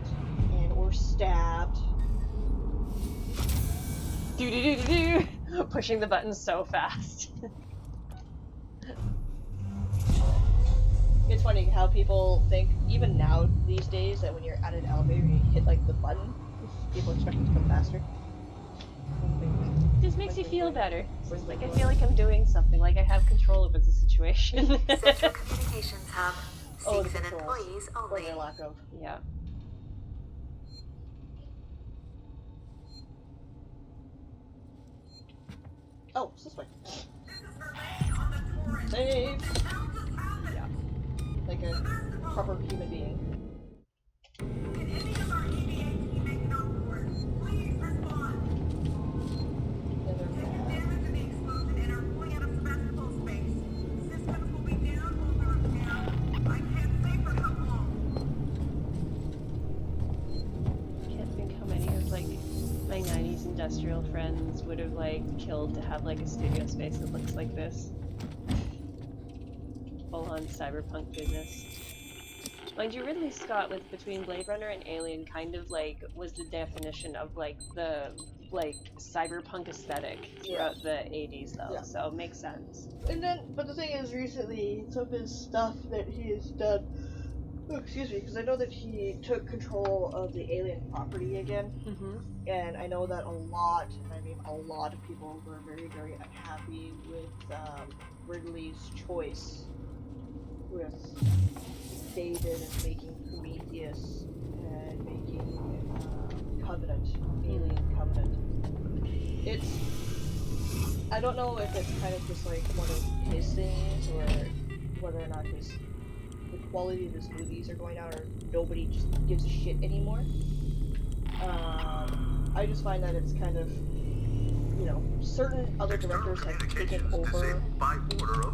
and or stabbed. Do. Pushing the button so fast. It's funny how people think, even now these days, that when you're at an elevator and you hit like the button, people expect it to come faster. Just makes you feel better. It's like I feel like I'm doing something, like I have control over the situation. Central Communications Hub. Oh, the Seats and controls. employees Or only. their lack of. Yeah. Oh, it's this way. Save! Yeah. Like a proper human being. Can't think how many of like my 90s industrial friends would have like killed to have like a studio space that looks like this. Full-on cyberpunk business. Mind you, Ridley Scott with between Blade Runner and Alien kind of like was the definition of like the like cyberpunk aesthetic throughout the 80s though, Yeah. so it makes sense. And then, but the thing is, recently, some of his stuff that he has done, excuse me, because I know that he took control of the Alien property again, and I know that a lot of people were very, very unhappy with Ridley's choice with David and making Prometheus and making Covenant, Alien Covenant. I don't know if it's kind of just like one of his things, or whether or not the quality of his movies are going out, or nobody just gives a shit anymore. I just find that it's kind of, you know, certain other directors have taken over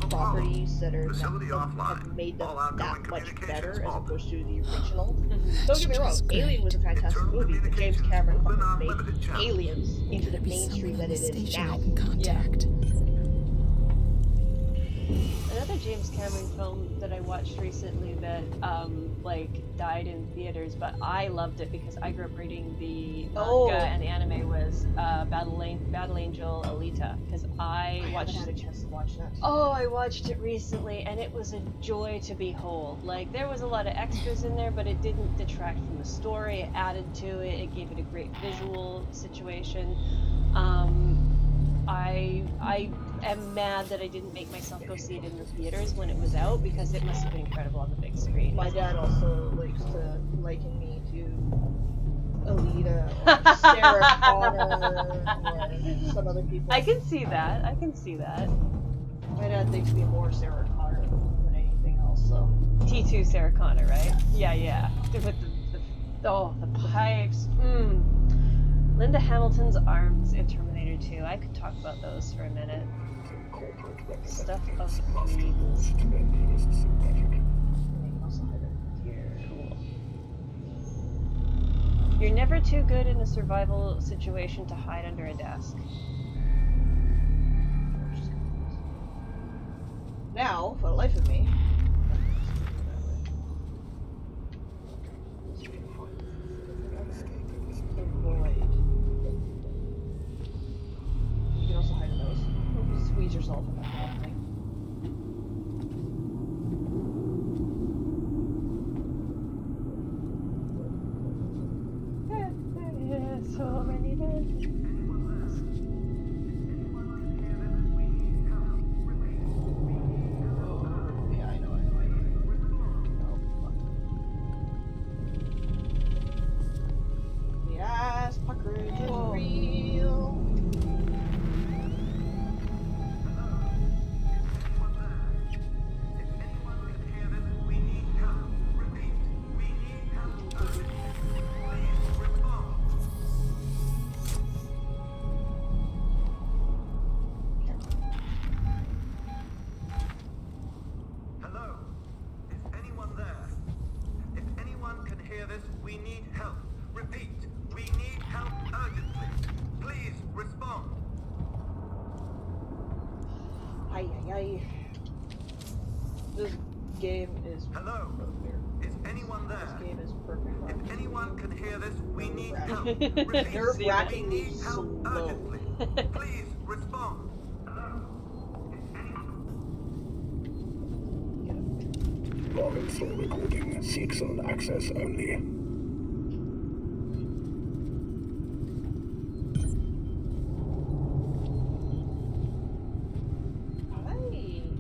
properties that are have made them that much better as opposed to the original. Don't get me wrong, Alien was a fantastic movie, but James Cameron made Aliens into the mainstream that it is now. Contact. Another James Cameron film that I watched recently that like died in theaters, but I loved it because I grew up reading the manga and the anime was Battle Angel Alita, because I haven't had a chance to watch that. Oh, I watched it recently and it was a joy to behold. Like, there was a lot of extras in there, but it didn't detract from the story. It added to it. It gave it a great visual situation. I am mad that I didn't make myself go see it in the theaters when it was out, because it must have been incredible on the big screen. My dad also likes to liken me to Alita or Sarah Connor or some other people. I can see that. My dad thinks me more Sarah Connor than anything else, so. T2 Sarah Connor, right? Yeah. With the pipes. Linda Hamilton's arms in Terminator 2. I could talk about those for a minute. Stuff of dreams. Cool. You're never too good in a survival situation to hide under a desk. Now, for the life of me, avoid. You can also hide in those. Squeeze yourself in that kind of thing. hear this, we need help. Repeat, we need help urgently. Please respond. Ay, ay, ay. This game is... Hello? Is anyone there? This game is perfect. If anyone can hear this, we need help. Repeat, we need help urgently. Please respond. Login full recording. Seegson access only.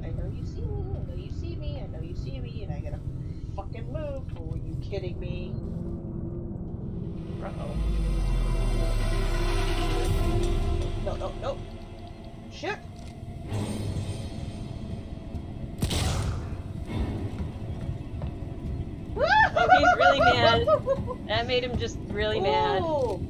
I know you see me, I know you see me, I know you see me, and I gotta fucking move. Oh, are you kidding me? Uh-oh. No, no, no. Shit! Oh, he's really mad. That made him just really mad. No!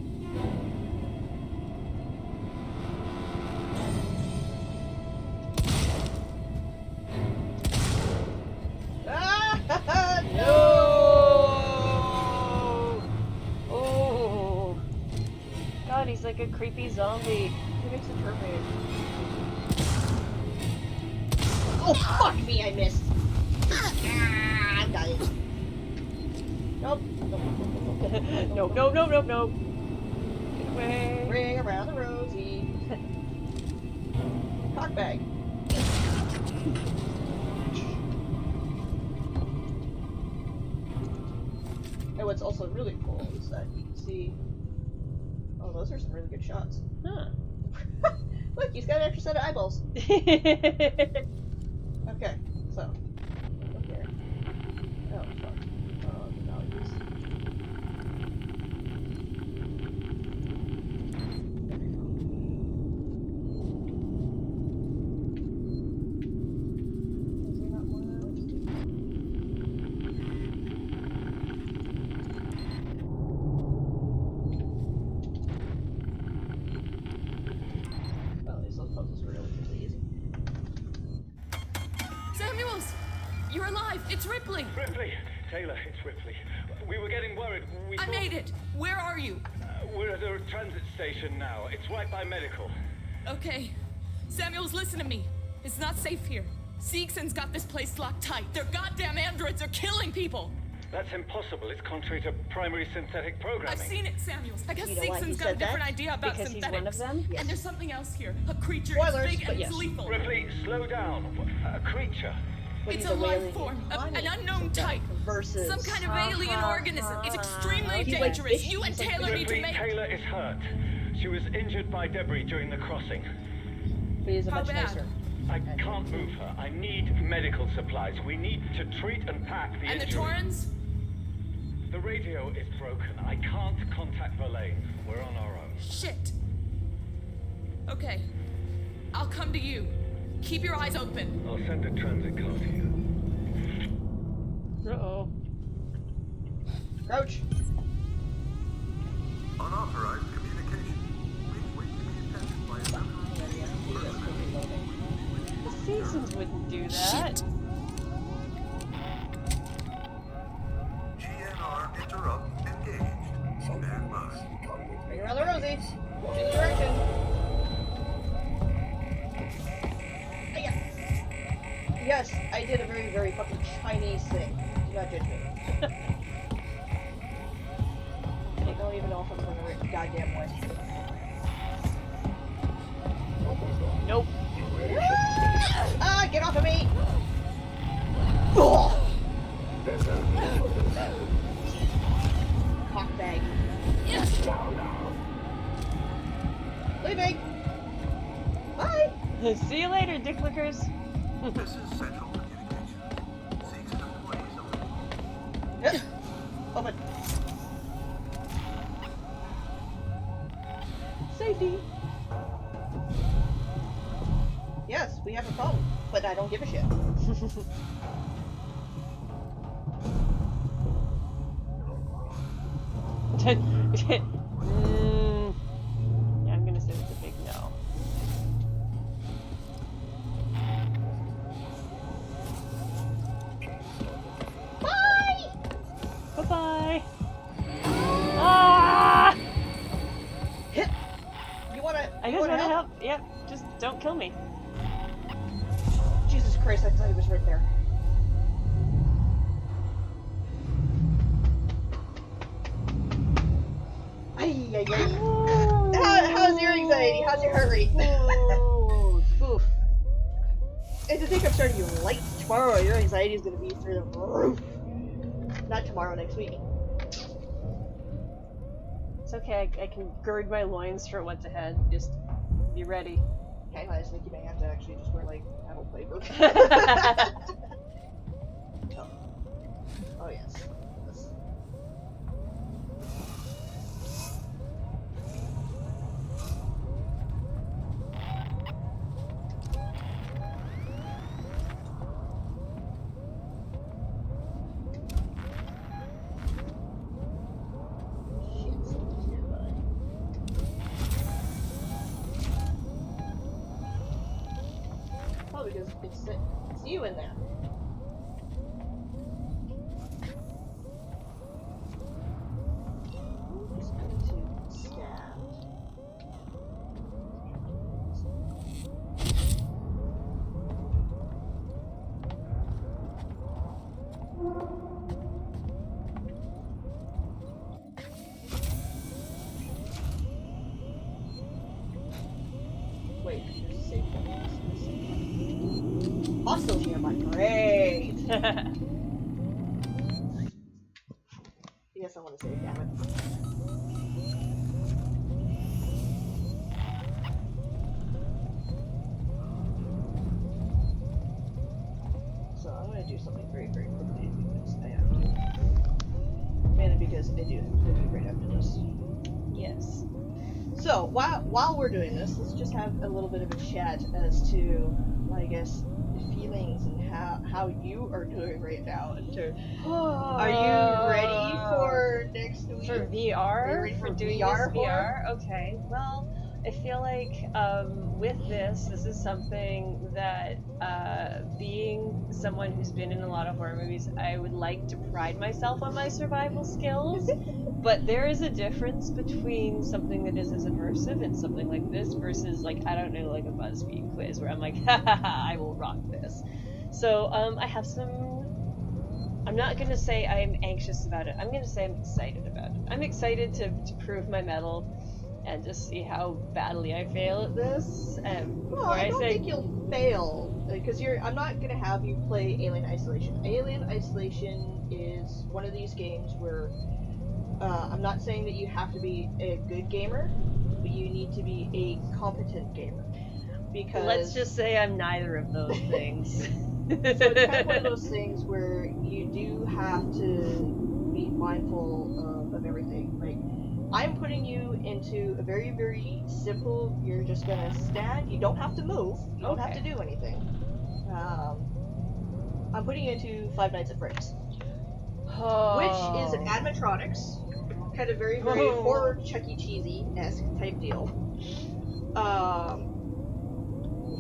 Oh! God, he's like a creepy zombie. He makes it perfect. Oh, fuck me, I missed. I'm dying. Nope. Nope, nope, nope, nope, nope. Get away. Ring around the rosy. Cockbag. And what's also really cool is that you can see... Oh, those are some really good shots. Huh. Look, he's got an extra set of eyeballs. Okay, so... Up there. Oh, fuck. Oh, the values. Is there not more of those? Well, at least those puzzles were relatively easy. Samuels! You're alive! It's Ripley! Ripley! Taylor, it's Ripley. We were getting worried. I made it! Where are you? We're at a transit station now. It's right by medical. Okay. Samuels, listen to me. It's not safe here. Seegson's got this place locked tight. Their goddamn androids are killing people! That's impossible. It's contrary to primary synthetic programming. I've seen it, Samuels. I guess You know why he Seegson's got a said that? different idea about Because he's synthetics. one of them? Yes. And there's something else here. A creature Spoilers, as big but and yes. it's lethal. Ripley, slow down. A creature. But It's he's a life wailing form, funny. an unknown type. Versus... Some kind of alien organism. It's extremely He's like dangerous. fishy. You and He's like Taylor need to Ripley, make... Taylor is hurt. She was injured by debris during the crossing. But he's a How much bad? nicer. I can't move her. I need medical supplies. We need to treat and pack the And the injury. Torrens? The radio is broken. I can't contact Verlaine. We're on our own. Shit. Okay. I'll come to you. Keep your eyes open. I'll send a transit car to you. Uh-oh. Crouch. Unauthorized communication. Please wait to be attended by a member. The Seegsons wouldn't do that. GNR interrupt engaged. Stand by. Ring around the rosy. Change direction. Yes, I did a very, very fucking Chinese thing. Do not judge me. I don't even know if I'm going the right goddamn way. Nope. Ah, get off of me! Oh! Cock bag. Yes! Leaving! Bye! See you later, dick lickers. This is Central Communication. Seegson employees only. Yes. Open. Safety. Yes, we have a problem, but I don't give a shit. Yeah, I'm gonna say it's a big no. Bye! Bye-bye. Don't kill me. Jesus Christ, I thought he was right there. Ay. How's your anxiety? How's your heart rate? Oof. And to think I'm starting you late tomorrow, your anxiety is going to be through the roof. Not tomorrow, next week. It's okay, I can gird my loins for what's ahead. Just be ready. Okay, I just think you may have to actually just wear, like, metal playbook. Oh, yes. Probably because it's you in there. I'm just going to stab. Wait, there's a save point. Hostiles nearby. Great! Yes, I want to save, damn it. So I'm going to do something very, very quickly because I have to. Mainly because I do have to do right after this. Yes. So while we're doing this, let's just have a little bit of a chat as to, I guess, feelings and how you are doing right now. Are you ready for next week? For VR? Ready for doing VR this VR? Okay. Well, I feel like with this is something that being someone who's been in a lot of horror movies, I would like to pride myself on my survival skills. But there is a difference between something that is as immersive and something like this versus, like, I don't know, like a BuzzFeed quiz where I'm like, ha ha ha, I will rock this. So I have some. I'm not going to say I'm anxious about it. I'm going to say I'm excited about it. I'm excited to prove my mettle and just see how badly I fail at this. Well, I don't think you'll fail, because I'm not going to have you play Alien Isolation. Alien Isolation is one of these games where I'm not saying that you have to be a good gamer, but you need to be a competent gamer. Because let's just say I'm neither of those things. So it's kind of one of those things where you do have to be mindful of everything. Like, I'm putting you into a very, very simple, you're just gonna stand, you don't have to move, you don't have to do anything. I'm putting you into Five Nights at Freddy's. Which is an animatronics, kind of very, very horror Chuck E. Cheesy-esque type deal.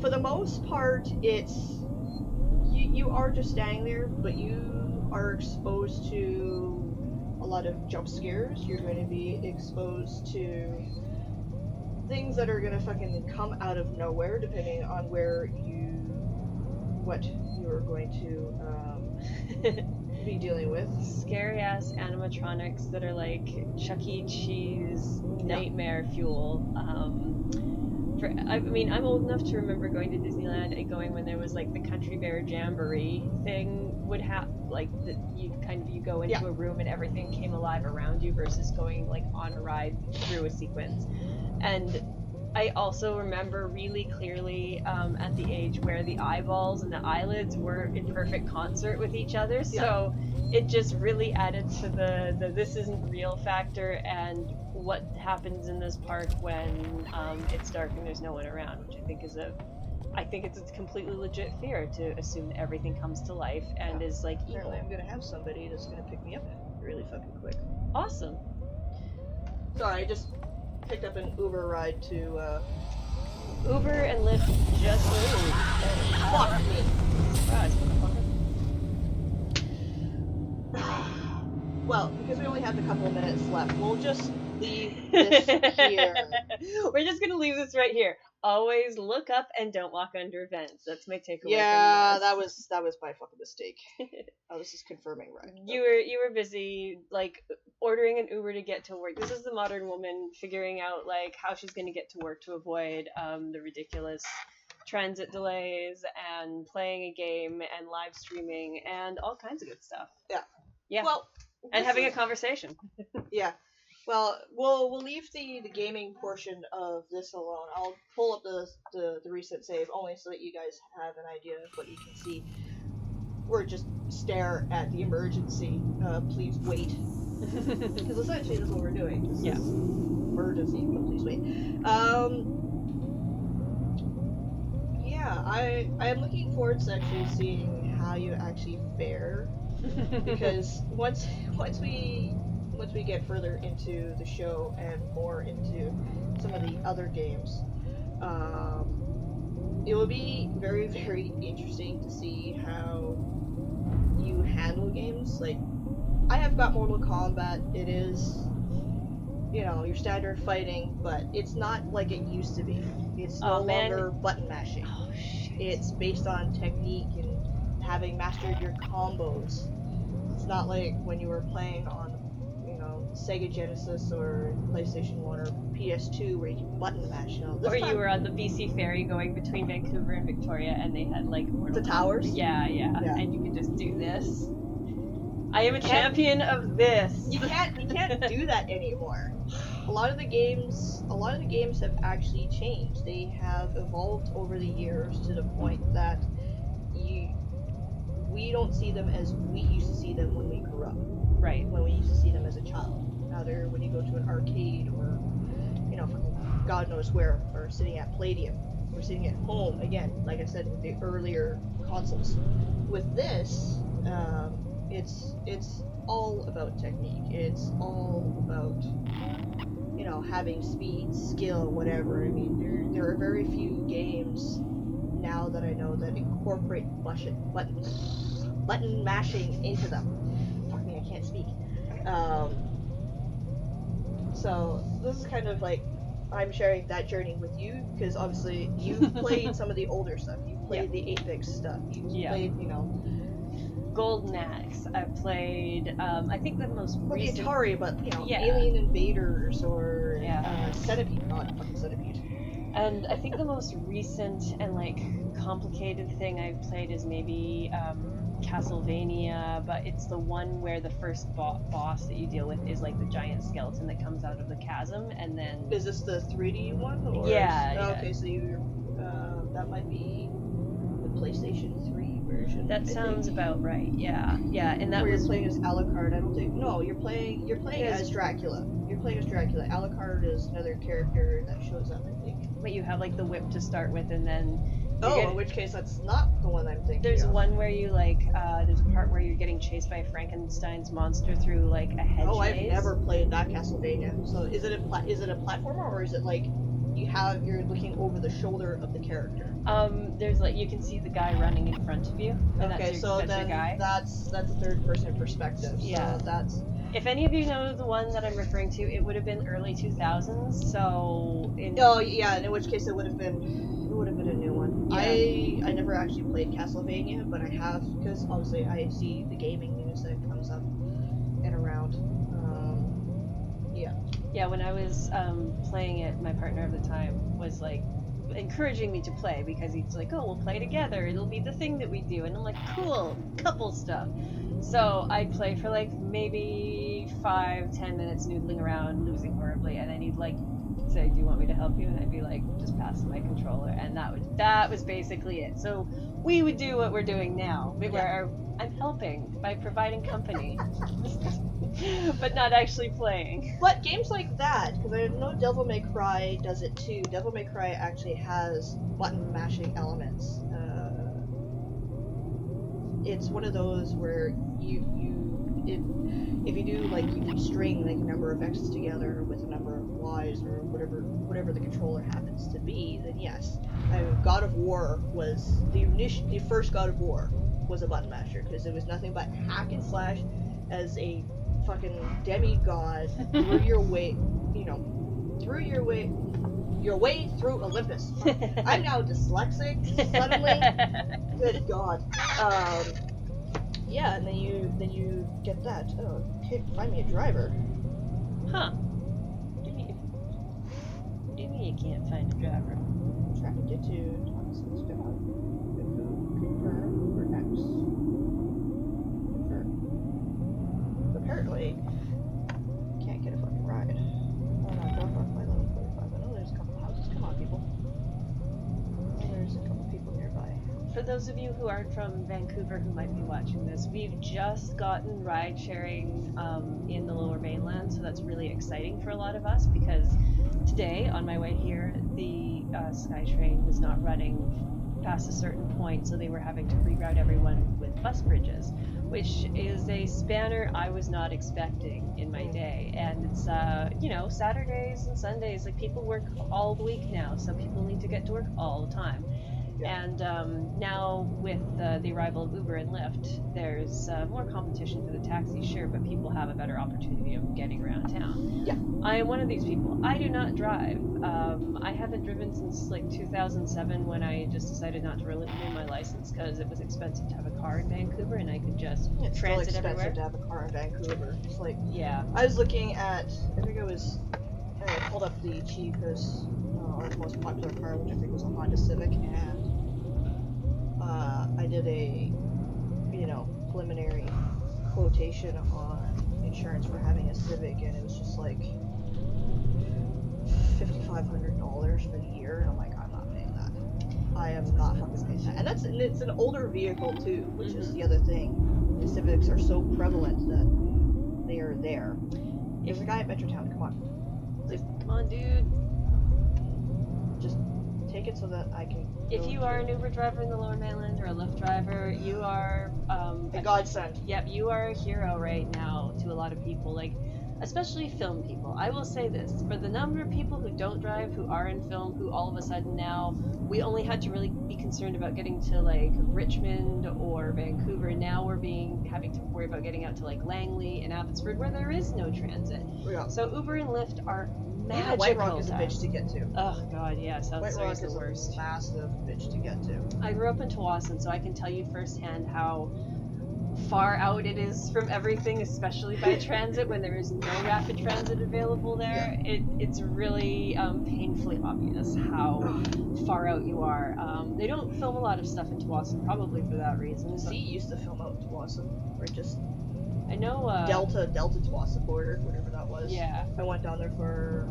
For the most part, it's you are just standing there, but you are exposed to a lot of jump scares. You're going to be exposed to things that are going to fucking come out of nowhere, depending on what you're going to be dealing with. Scary ass animatronics that are like Chuck E. Cheese nightmare fuel. I mean, I'm old enough to remember going to Disneyland and going when there was like the Country Bear Jamboree thing would have like you go into a room and everything came alive around you versus going like on a ride through a sequence. And I also remember really clearly at the age where the eyeballs and the eyelids were in perfect concert with each other, so it just really added to the this isn't real factor and what happens in this park when it's dark and there's no one around, which I think it's a completely legit fear to assume that everything comes to life and is like evil. Apparently I'm gonna have somebody that's gonna pick me up really fucking quick. Awesome. Sorry, I just picked up an Uber ride to Uber and Lyft just fuck me. Surprise, Well, because we only have a couple of minutes left, we'll just leave this here. We're just gonna leave this right here. always look up and don't walk under vents. That's my takeaway. Yeah, from this. that was my fucking mistake. I was just confirming, right? You were busy like ordering an Uber to get to work. This is the modern woman figuring out like how she's going to get to work to avoid the ridiculous transit delays and playing a game and live streaming and all kinds of good stuff. Yeah. Well, and having a conversation. Yeah. Well, we'll leave the gaming portion of this alone. I'll pull up the recent save only so that you guys have an idea of what you can see. Or just stare at the emergency. Please wait. Because essentially that's what we're doing. This is emergency, but please wait. Yeah, I am looking forward to actually seeing how you actually fare. Because once we get further into the show and more into some of the other games, it will be very, very interesting to see how you handle games. Like, I have got Mortal Kombat. It is, your standard fighting, but it's not like it used to be. It's no longer button mashing. Oh, shit. It's based on technique and having mastered your combos. It's not like when you were playing on, Sega Genesis or PlayStation 1 or PS2 where you can button mash. Or you were on the BC ferry going between Vancouver and Victoria and they had like the towers? Yeah, and you could just do this. I am a champion of this. You can't do that anymore. A lot of the games have actually changed. They have evolved over the years to the point that we don't see them as we used to see them when we grew up. Right. When we used to see them as a child. Now they're when you go to an arcade or, God knows where, or sitting at Palladium, or sitting at home, again, like I said, with the earlier consoles. With this, it's all about technique. It's all about, having speed, skill, whatever. I mean, there are very few games now that I know that incorporate button mashing into them. Fuck me, I can't speak. So this is kind of like I'm sharing that journey with you because obviously you've played some of the older stuff. You've played the 8-bit stuff. You've played, Golden Axe. I've played. I think the most recent. The Atari, but Alien Invaders or Centipede, not fucking Centipede. And I think the most recent and like complicated thing I've played is maybe Castlevania, but it's the one where the first boss that you deal with is like the giant skeleton that comes out of the chasm, and then. Is this the 3D one? Or okay, so that might be the PlayStation 3 version. That sounds about right. Yeah, and that where was you're playing as Alucard. I don't think. No, you're playing as Dracula. You're playing as Dracula. Alucard is another character that shows up, I think. But you have like the whip to start with, and then. In which case that's not the one I'm thinking. There's one where you like, there's a part where you're getting chased by Frankenstein's monster through like a hedge maze. I've never played that Castlevania. So is it a platformer or is it like you're looking over the shoulder of the character? There's like you can see the guy running in front of you. And that's your guy. That's a third person perspective. Yeah. So that's. If any of you know the one that I'm referring to, it would have been early 2000s. So. In which case it would have been a new one. Yeah. I never actually played Castlevania, but I have because obviously I see the gaming news that comes up and around. Yeah, when I was playing it, my partner at the time was like encouraging me to play because he's like, "Oh, we'll play together. It'll be the thing that we do." And I'm like, "Cool, couple stuff." So I'd play for like maybe 5-10 minutes noodling around, losing horribly, and then he'd like say, "Do you want me to help you?" And I'd be like, "Just pass my controller," and that was basically it. So we would do what we're doing now, where I'm helping by providing company, but not actually playing. But games like that, because I know Devil May Cry does it too. Devil May Cry actually has button mashing elements. It's one of those where if you do like if you string like a number of X's together with a number of Y's or whatever the controller happens to be, then yes. God of War was the first God of War was a button masher because it was nothing but hack and slash as a fucking demigod through your way your way through Olympus. I'm now dyslexic suddenly. Good God. Yeah, and then you get that. Oh, okay, find me a driver. Huh. What do you mean you can't find a driver? Trying to get to Thompson's job. Confirm Uber X. Confirm. Apparently, can't get a fucking ride. Oh no, drop off by 11:45. I know there's a couple houses. Come on, people. I know there's a couple people nearby. For those of you who aren't from Vancouver who might be watching this, we've just gotten ride sharing in the Lower Mainland, so that's really exciting for a lot of us because today, on my way here, the SkyTrain was not running past a certain point, so they were having to reroute everyone with bus bridges, which is a spanner I was not expecting in my day. And it's, you know, Saturdays and Sundays, like people work all the week now, so people need to get to work all the time. And now with the arrival of Uber and Lyft, there's more competition for the taxi, sure, but people have a better opportunity of getting around town. Yeah. I am one of these people. I do not drive. I haven't driven since like 2007 when I just decided not to renew my license because it was expensive to have a car in Vancouver and I could just transit everywhere. It's still expensive to have a car in Vancouver. It's like, yeah. I was looking at, I think it was, I pulled up the cheapest, or the most popular car, which I think was a Honda Civic, and I did a, you know, preliminary quotation on insurance for having a Civic, and it was just like $5,500 for the year, and I'm like, I'm not paying that. I am not fucking paying that. And it's an older vehicle too, which is the other thing. The Civics are so prevalent that they are there. There's a guy at Metrotown, come on. Come on, dude. Just take it so that I can. If you are an Uber driver in the Lower Mainland or a Lyft driver, you are a godsend. Yep, you are a hero right now to a lot of people, like especially film people. I will say this, for the number of people who don't drive, who are in film, who all of a sudden now, we only had to really be concerned about getting to like Richmond or Vancouver. Now we're having to worry about getting out to like Langley and Abbotsford where there is no transit. Yeah. So Uber and Lyft are magical. Yeah, White Rock is a bitch to get to. Oh god, yeah, South Surrey is the worst. A massive bitch to get to. I grew up in Tawasin, so I can tell you firsthand how far out it is from everything, especially by transit when there is no rapid transit available there. Yeah. It's really painfully obvious how far out you are. They don't film a lot of stuff in Tawasin, probably for that reason. Z used to film out in Tawasin, or just I know Delta Tawasin border, whatever that was. Yeah. I went down there for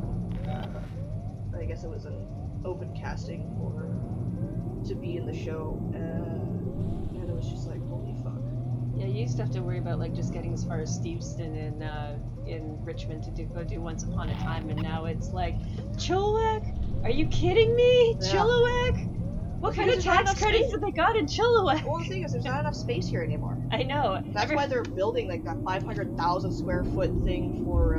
I guess it was an open casting to be in the show, and it was just like, holy fuck. Yeah, you used to have to worry about like just getting as far as Steveston in Richmond to go do Once Upon a Time, and now it's like Chilliwack? Are you kidding me? Yeah. Chilliwack? What kind of tax credits have they got in Chilliwack? Well, the thing is, there's not enough space here anymore. I know. That's why they're building like that 500,000 square foot thing for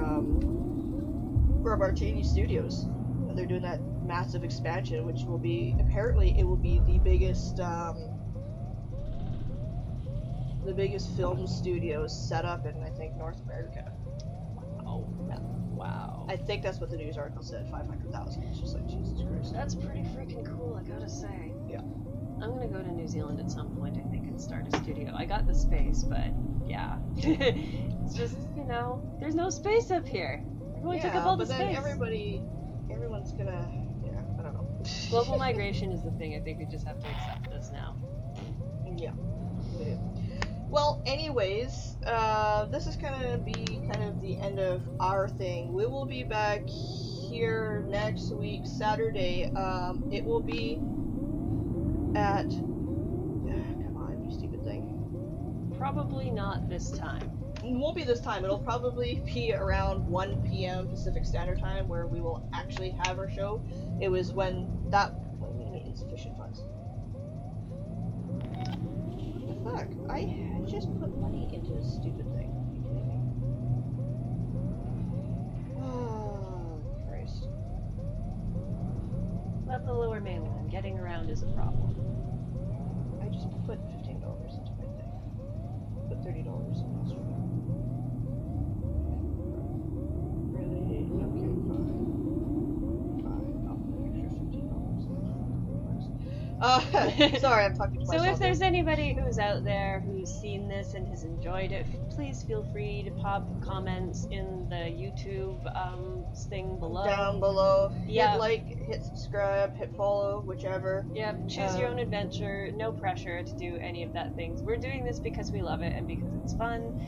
Martini Studios. And they're doing that massive expansion, which will be apparently it will be the biggest film studios set up in I think North America. Oh, wow. I think that's what the news article said. 500,000. It's just like Jesus Christ. That's pretty freaking cool, I gotta say. Yeah. I'm gonna go to New Zealand at some point, I think, and start a studio. I got the space, but yeah. It's just, you know, there's no space up here. Everyone took up all the space. Then everyone's gonna, I don't know. Global migration is the thing. I think we just have to accept this now. Yeah. Well, anyways, this is gonna be kind of the end of our thing. We will be back here next week, Saturday. It will be at... come on, you stupid thing. Probably not this time. It won't be this time. It'll probably be around 1 p.m. Pacific Standard Time where we will actually have our show. It was when that... What do you mean insufficient funds? What the fuck? I just put money into a stupid thing. Are you kidding me? Oh, Christ. Not the Lower Mainland. Getting around is a problem. I just put $15 into my thing. Put $30 in Australia. Really? Okay, fine. Fine. Sorry, I'm talking to myself. So if there's anybody who's out there who's seen this and has enjoyed it, please feel free to pop comments in the YouTube thing below. Down below. Yeah. Hit like, hit subscribe, hit follow, whichever. Yeah, choose your own adventure. No pressure to do any of that things. We're doing this because we love it and because it's fun.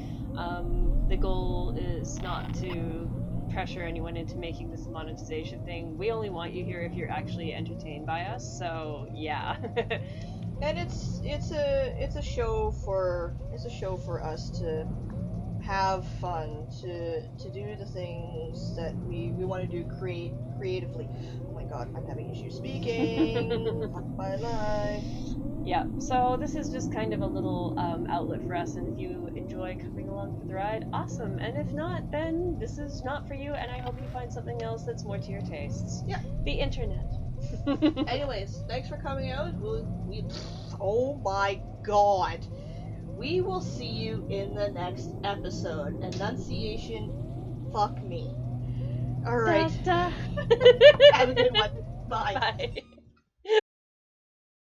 The goal is not to pressure anyone into making this a monetization thing. We only want you here if you're actually entertained by us. So yeah. And it's a show for us to have fun, to do the things that we want to do creatively. Oh my god, I'm having issues speaking. Fuck my life. Yeah, so this is just kind of a little outlet for us, and if you enjoy coming along for the ride, awesome. And if not, then this is not for you, and I hope you find something else that's more to your tastes. Yeah. The internet. Anyways, thanks for coming out. Oh my god. We will see you in the next episode. Enunciation, fuck me. Alright. Have a good one. Bye. Bye.